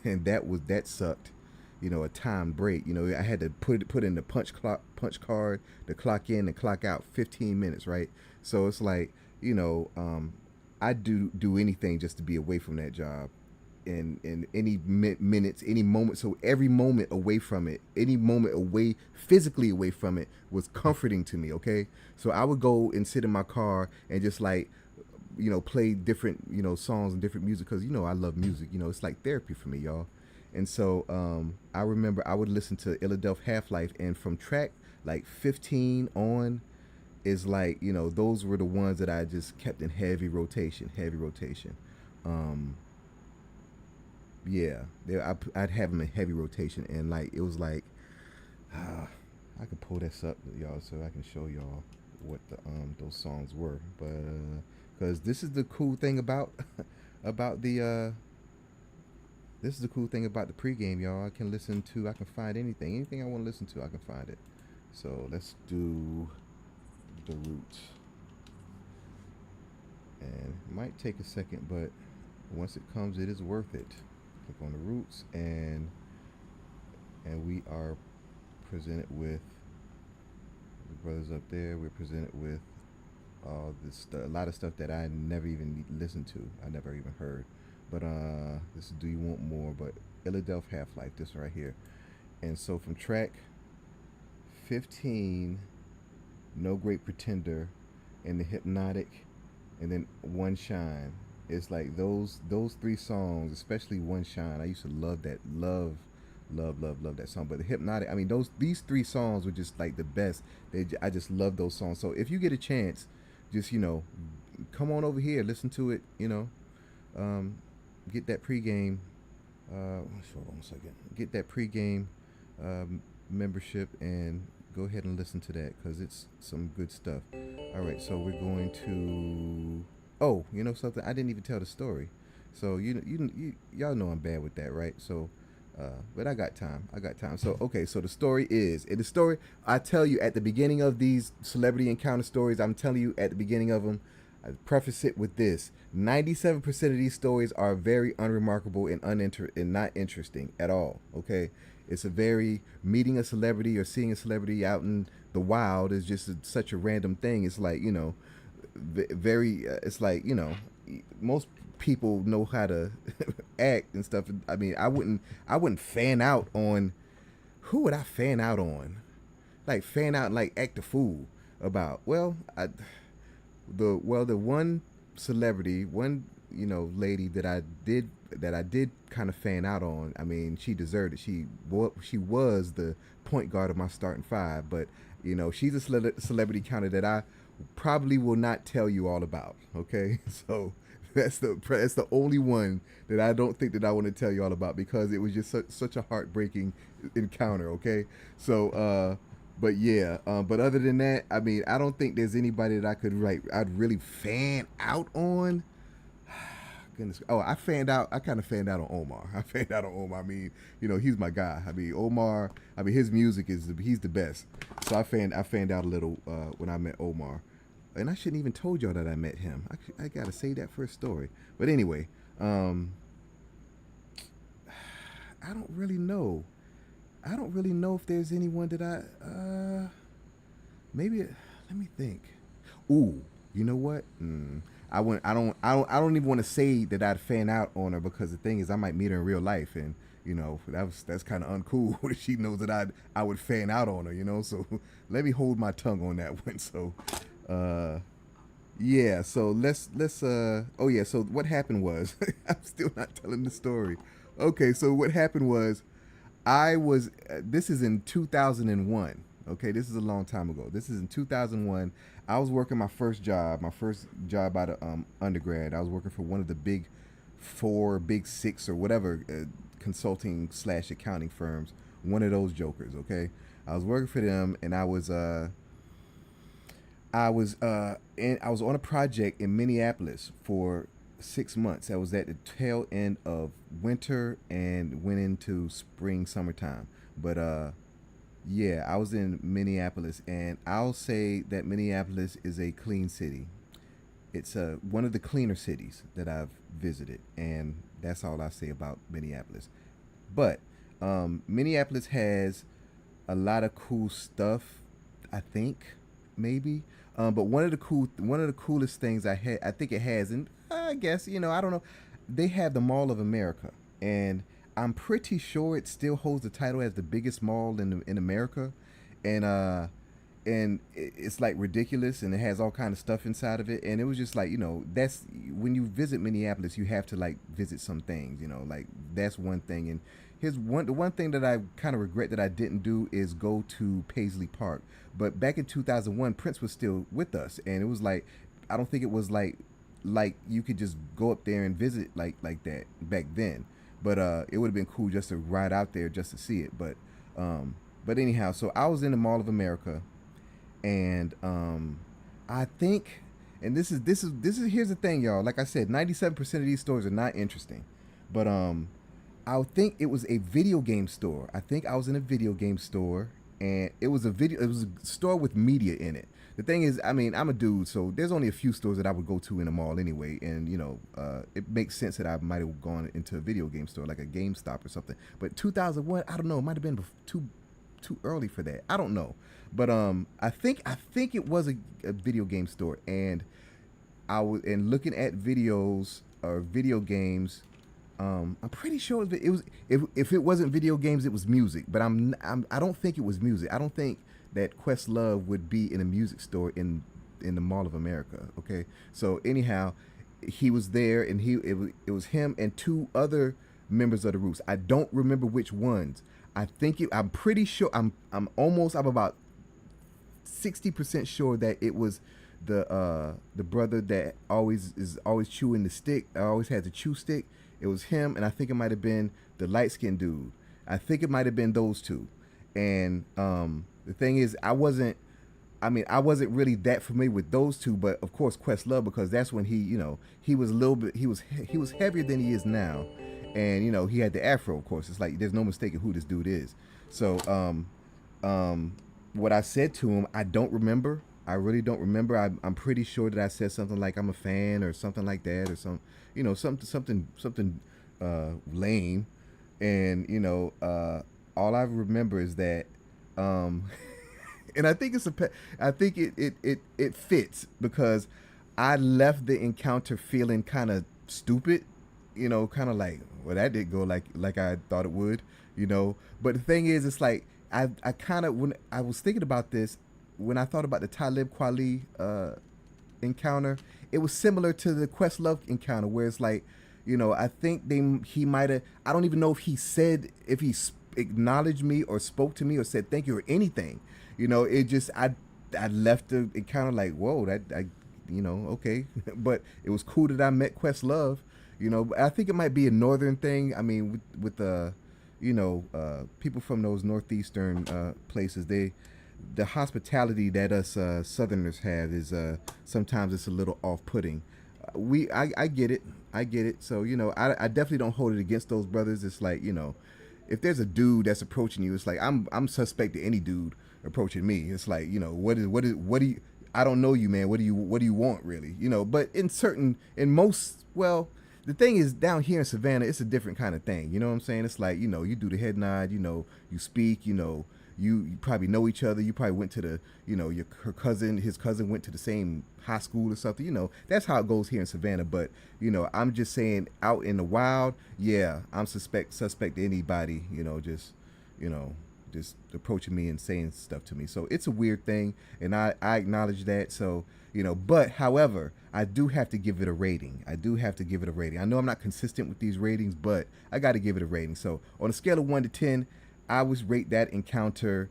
and that sucked. A timed break. I had to put in the punch card, to clock in and clock out 15 minutes, right? So it's like, you know, um, I do anything just to be away from that job. And any minutes, any moment, so every moment away from it, any moment away, physically away from it, was comforting to me. Okay, so I would go and sit in my car and just like play different songs and different music, because I love music. It's like therapy for me, y'all. And so I remember I would listen to Illadelph Half Life, and from track like 15 on is like those were the ones that I just kept in heavy rotation. Um, yeah, I'd have them in heavy rotation, and like it was like uh, I could pull this up, y'all, so I can show y'all what the those songs were. But because this is the cool thing about about the this is the cool thing about the pregame, y'all. I can find anything I want to listen to, I can find it. So let's do the Roots, and it might take a second, but once it comes, it is worth it. Click on the Roots, and we are presented with the brothers up there. We're presented with all this a lot of stuff that I never even listened to. I never even heard. But this is "Do You Want More?" But Illadelph Half Life, this right here. And so from track 15, No Great Pretender, and The Hypnotic, and then One Shine. It's like those three songs, especially One Shine. I used to love that, love that song. But The Hypnotic, I mean, these three songs were just like the best. I just love those songs. So if you get a chance, just come on over here, listen to it. Um, get that pregame. Hold on a second. Get that pregame membership, and go ahead and listen to that, because it's some good stuff. All right, so we're going to. Oh, you know something? I didn't even tell the story. So y'all know I'm bad with that, right? So But I got time. I got time. So okay. So the story is the story. I tell you at the beginning of these celebrity encounter stories. I'm telling you at the beginning of them. I preface it with this: 97% of these stories are very unremarkable and and not interesting at all. Okay, it's a very meeting a celebrity or seeing a celebrity out in the wild is just such a random thing. It's like very. It's like most people know how to act and stuff. I mean, I wouldn't fan out on who would I fan out on? Like fan out and like act a fool about. The one celebrity, one lady that I did kind of fan out on. I mean, she deserved it. She was the point guard of my starting five, but she's a celebrity counter that I probably will not tell you all about. Okay, so that's the only one that I don't think that I want to tell you all about because it was just such a heartbreaking encounter. Okay, so but yeah, but other than that, I mean, I don't think there's anybody that I'd really fan out on. Goodness. Oh, I kind of fanned out on Omar. I fanned out on Omar. I mean, he's my guy. I mean, Omar. I mean, his music he's the best. So I fanned out a little when I met Omar, and I shouldn't even told y'all that I met him. I gotta say that for a story. But anyway, I don't really know. I don't really know if there's anyone that maybe let me think. Ooh, you know what? I wouldn't. I don't even want to say that I'd fan out on her because the thing is, I might meet her in real life, and that's kind of uncool. If she knows that I would fan out on her, So let me hold my tongue on that one. So, yeah. So let's. Oh yeah. So what happened was, I'm still not telling the story. Okay. So what happened was, I was. This is in 2001. Okay, this is a long time ago. This is in 2001. I was working my first job out of undergrad. I was working for one of the big four, big six, or whatever consulting slash accounting firms. One of those jokers. Okay, I was working for them, and I was on a project in Minneapolis for 6 months. I was at the tail end of winter and went into spring, summertime. But yeah, I was in Minneapolis, and I'll say that Minneapolis is a clean city. It's one of the cleaner cities that I've visited, and that's all I say about Minneapolis. But Minneapolis has a lot of cool stuff. I think maybe, but one of the coolest things I think it has, and I guess I don't know. They have the Mall of America, and I'm pretty sure it still holds the title as the biggest mall in America, and it's like ridiculous, and it has all kind of stuff inside of it, and it was just like that's when you visit Minneapolis, you have to like visit some things, like that's one thing. And the one thing that I kind of regret that I didn't do is go to Paisley Park, but back in 2001, Prince was still with us, and it was like I don't think it was like you could just go up there and visit like that back then. But it would have been cool just to ride out there just to see it. But anyhow, so I was in the Mall of America, and I think, and this is here's the thing, y'all. Like I said, 97% of these stores are not interesting, but I think it was a video game store. I think I was in a video game store, and it was a store with media in it. The thing is, I mean, I'm a dude, so there's only a few stores that I would go to in a mall anyway, and it makes sense that I might have gone into a video game store like a GameStop or something. But 2001, I don't know, it might have been too early for that. I don't know, but I think it was a video game store, and I was and looking at videos or video games. I'm pretty sure it was if it wasn't video games, it was music. But I don't think it was music. I don't think that Questlove would be in a music store in the Mall of America. Okay, so anyhow, he was there, and it was him and two other members of the Roots. I don't remember which ones. I'm pretty sure. I'm about 60% sure that it was the brother that always chewing the stick. Always had the chew stick. It was him, and I think it might have been the light skinned dude. I think it might have been those two. And the thing is, I wasn't really that familiar with those two, but of course Questlove, because that's when he was a little bit he was heavier than he is now, and he had the afro. Of course, it's like there's no mistaking who this dude is. So what I said to him, I don't remember. I really don't remember. I'm pretty sure that I said something like I'm a fan or something like that, or something lame, and all I remember is that, um, and I think I think it fits because I left the encounter feeling kind of stupid, kind of like, well, that didn't go like I thought it would. But the thing is, it's like I kind of, when I was thinking about this, when I thought about the Talib Kweli encounter, it was similar to the Questlove encounter, where it's like, I think he might have. I don't even know if he acknowledged me or spoke to me or said thank you or anything. It just I left the encounter like, whoa, that okay, but it was cool that I met Questlove. I think it might be a northern thing. I mean, with people from those northeastern places, the hospitality that us Southerners have is sometimes it's a little off-putting. I get it, I get it. So I definitely don't hold it against those brothers. It's like if there's a dude that's approaching you, it's like I'm suspect to any dude approaching me. It's like what do you I don't know you, man. What do you want really? But in most, well, the thing is, down here in Savannah, it's a different kind of thing. You know what I'm saying? It's like, you do the head nod, you speak, you probably know each other. You probably went to the, his cousin went to the same high school or something. That's how it goes here in Savannah. But, I'm just saying, out in the wild, yeah, I'm suspect to anybody, you know, just approaching me and saying stuff to me. So it's a weird thing, and I acknowledge that. So, but however, I do have to give it a rating. I know I'm not consistent with these ratings, but I got to give it a rating. So on a scale of 1 to 10, I would rate that encounter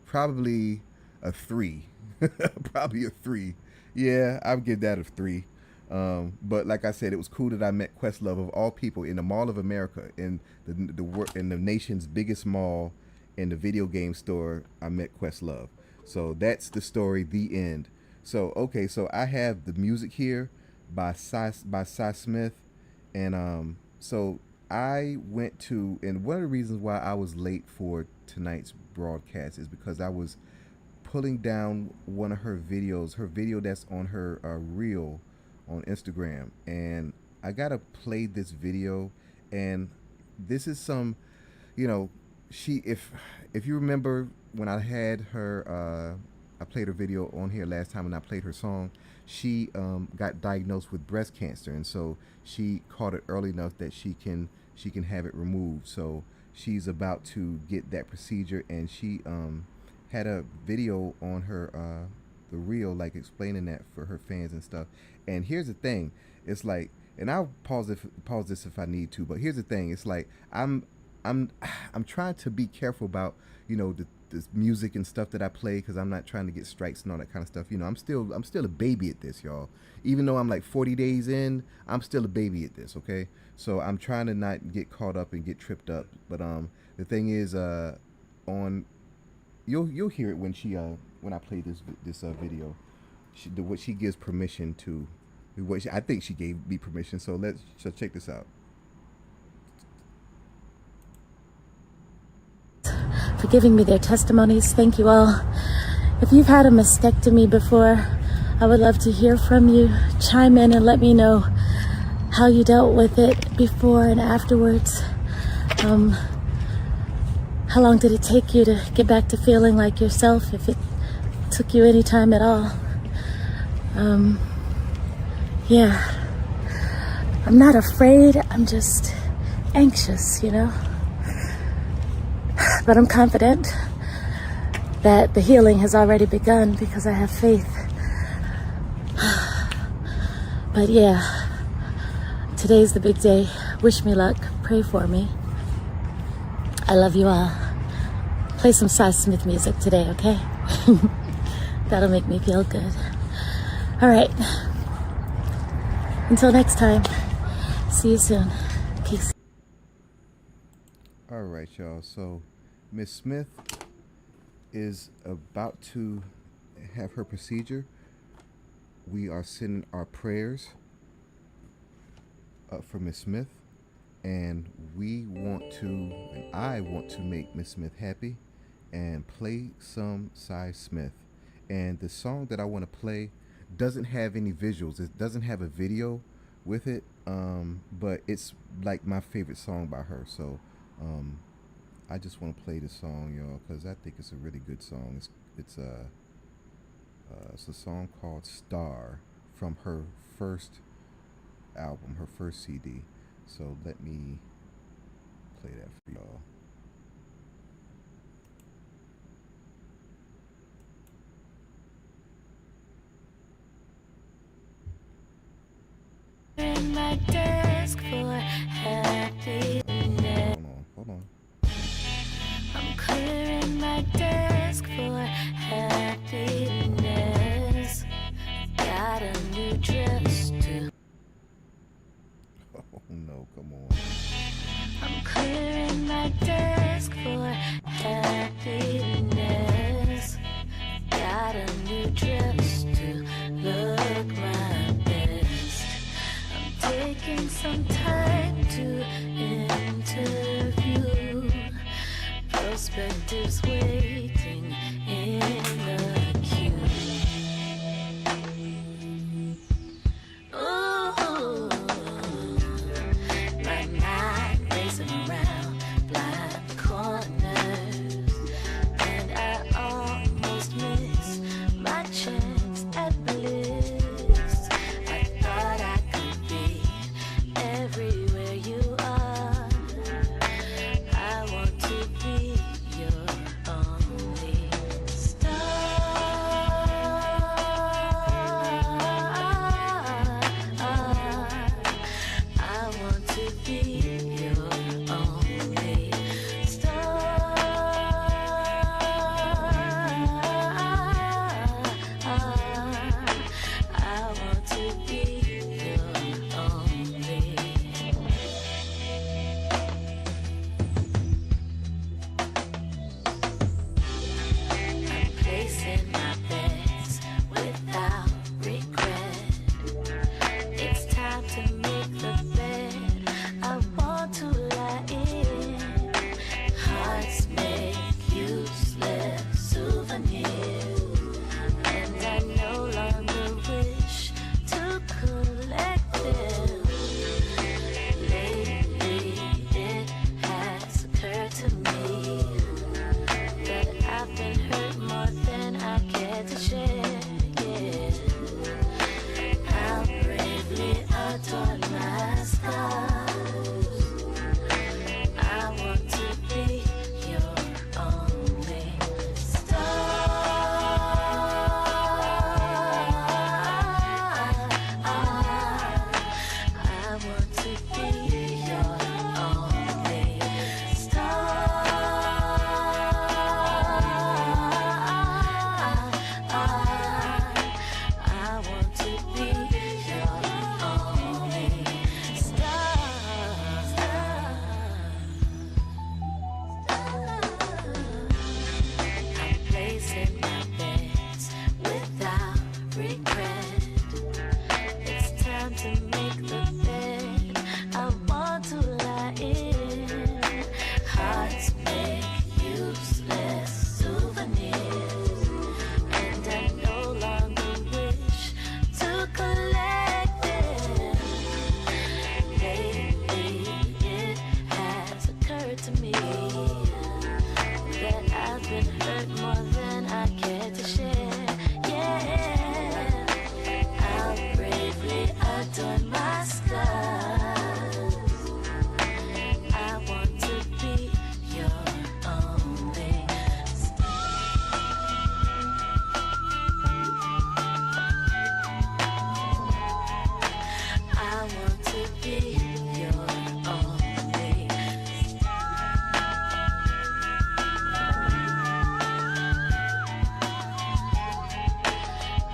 probably a 3. Probably a 3. Yeah, I would give that a 3. But like I said, it was cool that I met Questlove of all people in the Mall of America, in the nation's biggest mall, in the video game store. I met Questlove. So that's the story. The end. So okay, so I have the music here by Cy Smith, and so I went to, and one of the reasons why I was late for tonight's broadcast is because I was pulling down one of her videos, her video that's on her reel on Instagram, and I gotta play this video. And this is some, you know, she if you remember when I had her, I played her video on here last time, and I played her song. She got diagnosed with breast cancer, and so she caught it early enough that she can have it removed. So she's about to get that procedure, and she had a video on her the reel, like explaining that for her fans and stuff. And here's the thing, it's like, and I'll pause this if I need to, but here's the thing, it's like I'm I'm trying to be careful about this music and stuff that I play, because I'm not trying to get strikes and all that kind of stuff. I'm still a baby at this, y'all. Even though I'm like 40 days in, I'm still a baby at this. Okay, so I'm trying to not get caught up and get tripped up. But the thing is, on you'll hear it when I play this video. What she gives permission to, I think she gave me permission. So let's check this out. For giving me their testimonies. Thank you all. If you've had a mastectomy before, I would love to hear from you. Chime in and let me know how you dealt with it before and afterwards. How long did it take you to get back to feeling like yourself, if it took you any time at all? Yeah, I'm not afraid, I'm just anxious, But I'm confident that the healing has already begun because I have faith. But yeah, today's the big day. Wish me luck. Pray for me. I love you all. Play some Cy Smith music today, okay? That'll make me feel good. All right. Until next time. See you soon. Peace. All right, y'all. So Miss Smith is about to have her procedure. We are sending our prayers for Miss Smith, and I want to make Miss Smith happy, and play some Cy Smith. And the song that I want to play doesn't have any visuals. It doesn't have a video with it, but it's like my favorite song by her. So um, I just want to play the song, y'all, because I think it's a really good song. It's a song called "Star" from her first album, her first CD. So let me play that for y'all. In my desk for happiness. Hold on. I'm clearing my desk for happiness. Got a new dress to. Oh no, come on. I'm clearing my desk for happiness. Got a new dress to look my best. I'm taking some time to interview prospectives waiting in the queue. Ooh, my mind racing around blind corners, and I almost miss my chance at bliss. I thought I could be everywhere you are. I want to be your only star. I want to be your only star. I want to be your only. I'm placing my bets without regret. It's time to make the bed I want to lie in. Hearts make useless souvenirs, and I no longer wish to collect them. Lately, it has occurred to me that I've been hurt more than I care to share. Yeah, I'll bravely adorn my scars. I want to be your only star. I want to be your only star. I want to be your only star. I'm placing my bets without regret. It's time to make the bed I want to lie in. Hearts make useless souvenirs, and I no longer wish to collect them. Lately, it has occurred to me that I've been hurt more than I care to share. Yeah, I'll bravely adorn my scars. I want to be your only star. I want to be your only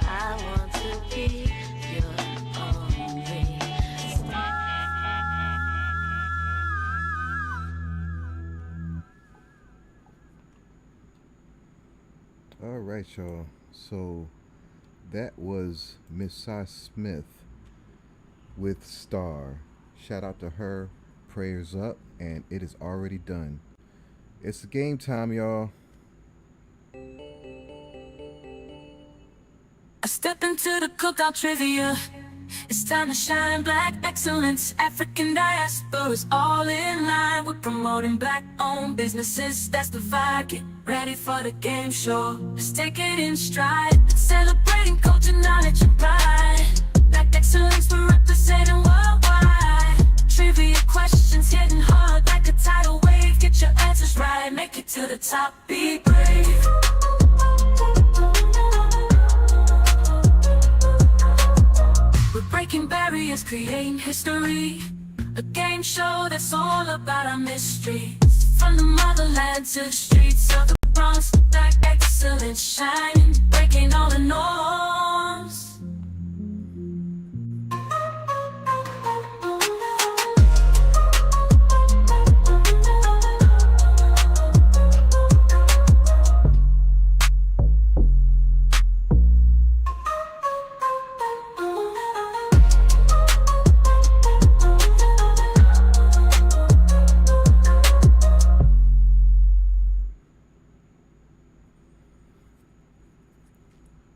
I want to be your only All right, y'all. So that was Miss Cy Smith with "Star." Shout out to her. Prayers up, and it is already done. It's game time, y'all. I step into the cookout trivia. It's time to shine black excellence. African diaspora is all in line. We're promoting black-owned businesses. That's the vibe. Get ready for the game show. Let's take it in stride. Celebrating culture, knowledge, and pride. Black excellence, we're representing worldwide. Trivia questions hitting hard like a tidal wave. Get your answers right. Make it to the top. Be brave. We're breaking barriers, creating history. A game show that's all about our mystery. From the motherland to the streets of the Bronx, black excellence shining, breaking all the norms.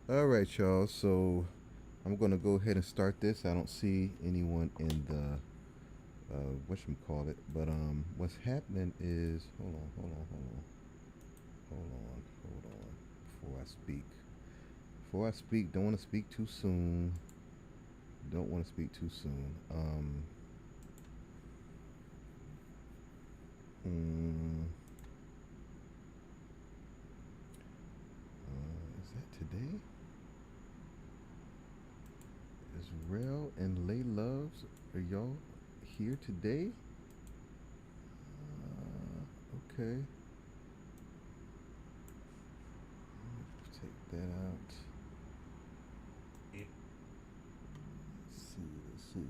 All right, y'all. So I'm gonna go ahead and start this. I don't see anyone in the whatchamacallit, but what's happening is hold on before I speak. Don't want to speak too soon. Don't want to speak too soon. Mm, is that today? Is Rel and Lay Loves, are y'all here today? Okay. Take that out. Let's see.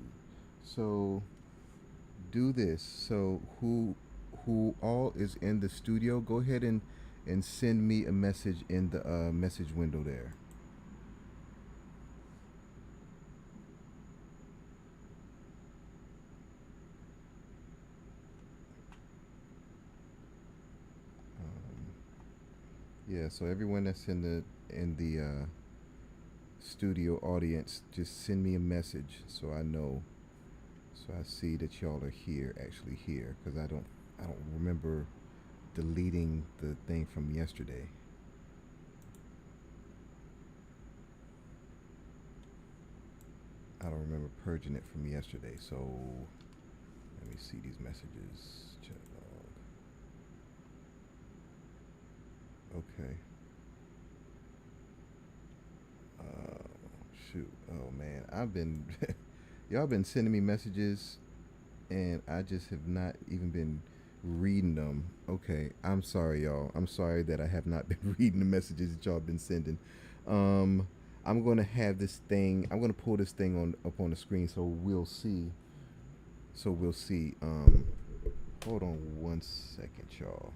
So do this. So who all is in the studio? Go ahead and send me a message in the message window there. Yeah. So everyone that's in the studio audience, just send me a message so I know. So I see that y'all are here, actually here, because I don't remember deleting the thing from yesterday. I don't remember purging it from yesterday. So let me see these messages. Chat log. Okay. Uh, Shoot. Oh man, I've been y'all been sending me messages, and I just have not even been reading them. Okay, I'm sorry, y'all. I'm sorry that I have not been reading the messages that y'all been sending. Um, I'm gonna have this thing. I'm gonna pull this thing on up on the screen so we'll see. So we'll see. Hold on 1 second, y'all.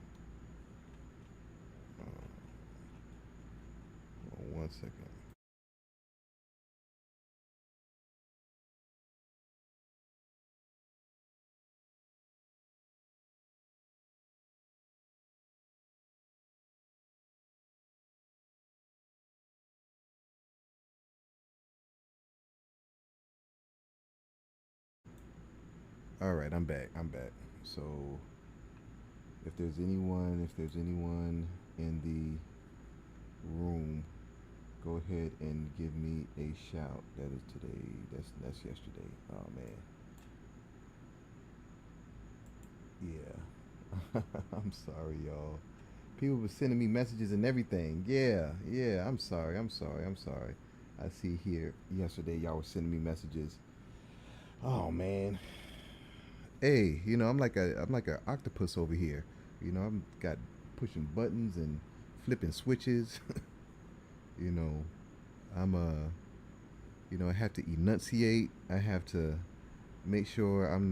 Hold on 1 second. All right, I'm back. I'm back. So if there's anyone in the room, go ahead and give me a shout. That is today. That's yesterday. Oh man. Yeah. I'm sorry, y'all. People were sending me messages and everything. Yeah, yeah. I'm sorry. I see here yesterday y'all were sending me messages. Oh man. Hey, I'm like a octopus over here. I'm got pushing buttons and flipping switches. you know, I have to enunciate. I have to make sure I'm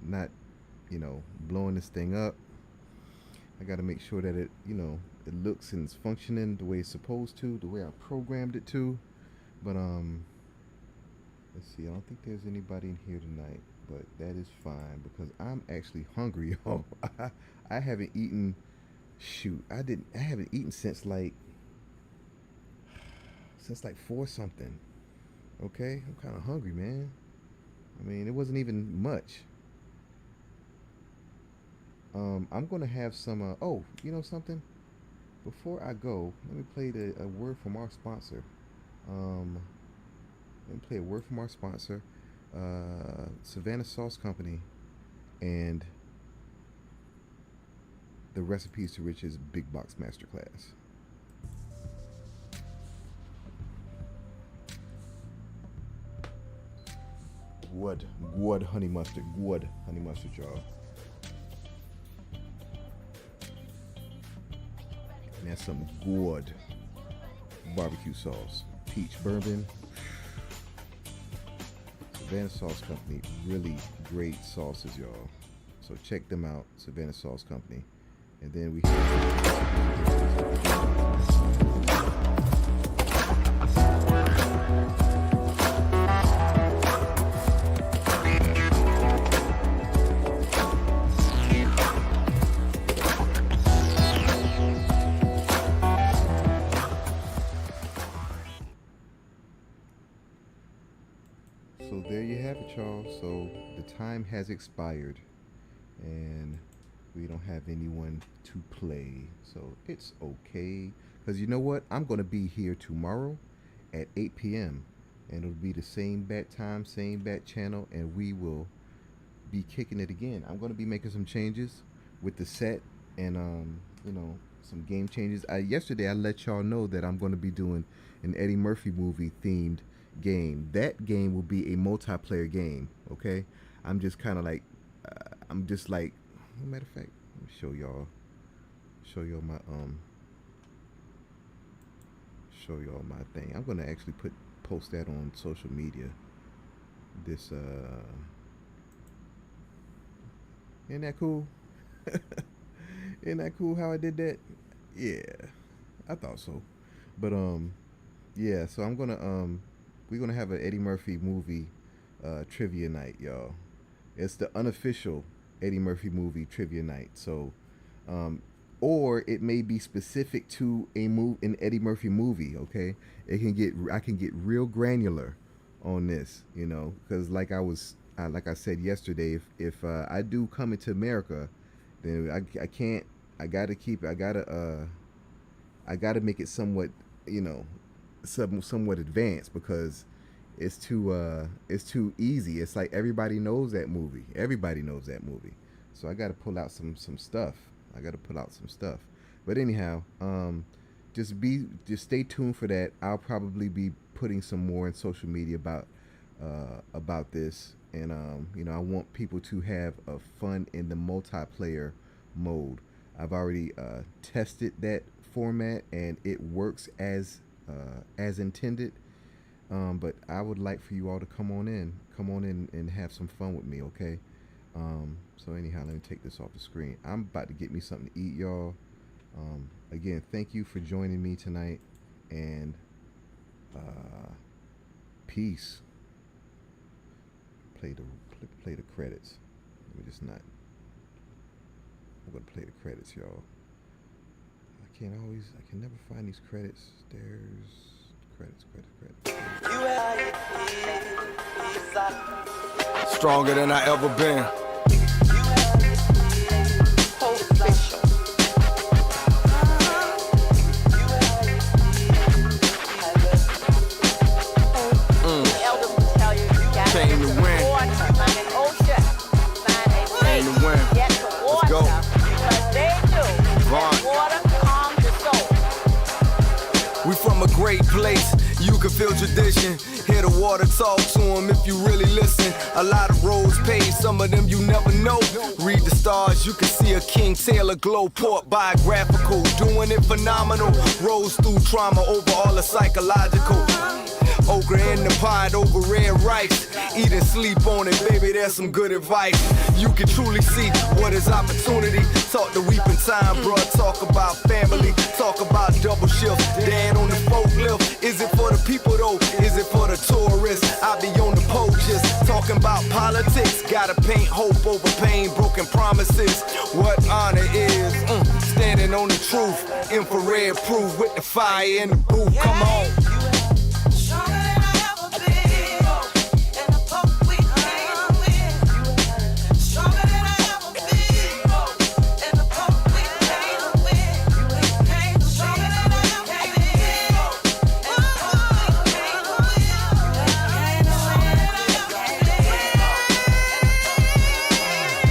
not blowing this thing up. I got to make sure that it looks and it's functioning the way it's supposed to, the way I programmed it to. But Let's see. I don't think there's anybody in here tonight, but that is fine because I'm actually hungry, y'all. I haven't eaten. Shoot, I haven't eaten since like 4 something. Okay, I'm kind of hungry, man. I mean, it wasn't even much. I'm gonna have some. Oh, you know something? Before I go, let me play a word from our sponsor. Let me play a word from our sponsor, Savannah Sauce Company, and the Recipes to Riches Big Box Masterclass. Good honey mustard, y'all. And that's some good barbecue sauce. Peach bourbon. Savannah Sauce Company, really great sauces, y'all. So check them out, Savannah Sauce Company. And then we So there you have it, y'all. So the time has expired and we don't have anyone to play. So it's okay. Because you know what? I'm going to be here tomorrow at 8 p.m. And it'll be the same bat time, same bat channel. And we will be kicking it again. I'm going to be making some changes with the set and, you know, some game changes. Yesterday I let y'all know that I'm going to be doing an Eddie Murphy movie themed game. That game will be a multiplayer game. Okay, I'm just kind of like matter of fact, let me show y'all my my thing. I'm gonna actually post that on social media. This isn't that cool? Isn't that cool how I did that? Yeah, I thought so. But yeah, so I'm gonna we're gonna have an Eddie Murphy movie trivia night, y'all. It's the unofficial Eddie Murphy movie trivia night. So or it may be specific to an Eddie Murphy movie, okay? I can get real granular on this, you know, because like I said yesterday, if I do come into America, then I gotta make it somewhat, you know, somewhat advanced because it's too easy. It's like everybody knows that movie. So I gotta pull out some stuff. But anyhow, just stay tuned for that. I'll probably be putting some more in social media about this, and you know, I want people to have fun in the multiplayer mode. I've already tested that format and it works as intended. But I would like for you all to come on in and have some fun with me, okay? So anyhow, let me take this off the screen. I'm about to get me something to eat, y'all. Again, thank you for joining me tonight, and peace. Play the credits. Let me just not. I'm gonna play the credits, y'all. I can never find these credits. There's credits. Stronger than I ever been. Came to win. Came to win. Let's go. We from a great place, you can feel tradition. Hear the water talk to them if you really listen. A lot of roads paved, some of them you never know. Read the stars, you can see a King Taylor glow. Port biographical, doing it phenomenal. Rose through trauma over all the psychological. Okra in the pot over red rice. Eat and sleep on it, baby, that's some good advice. You can truly see what is opportunity. Talk the weeping time, bruh. Talk about family. Talk about double shifts. Dad on the forklift. Is it for the people though? Is it for the tourists? I be on the poachers. Talking about politics. Gotta paint hope over pain. Broken promises. What honor is. Standing on the truth. Infrared proof with the fire in the booth. Come on.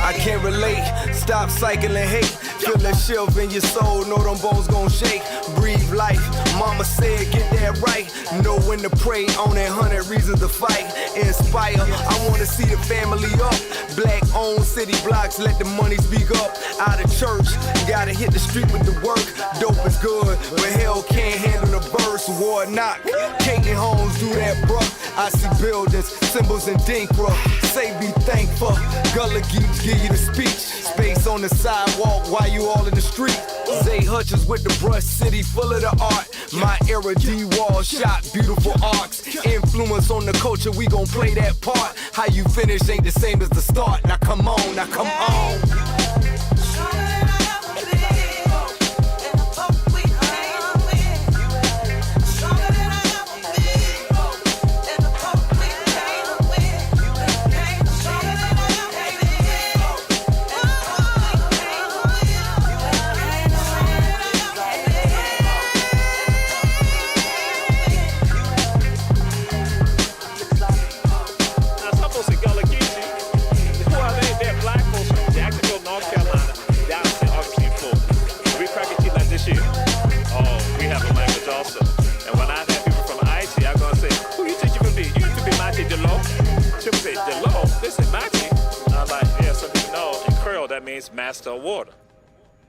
I can't relate, stop cycling hate. Feel that shift in your soul, know them bones gon' shake. Breathe life, mama said get that right. Know when to pray, on that 100 reasons to fight. Inspire, I wanna see the family up. Black owned city blocks, let the money speak up. Out of church, gotta hit the street with the work. Dope is good, but hell can't handle the verse. War knock, Katie Holmes do that bruh. I see buildings, symbols and dinkra. Say be thankful, Gullah Geeks give you the speech. Space on the sidewalk while you all in the street. Zay Hutchins with the brush city full of the art. My era D-Wall shot beautiful arcs. Influence on the culture, we gon' play that part. How you finish ain't the same as the start. Now come on, now come on. Listen, Maxie, I'm like, yeah, some people know in Creole that means master of water.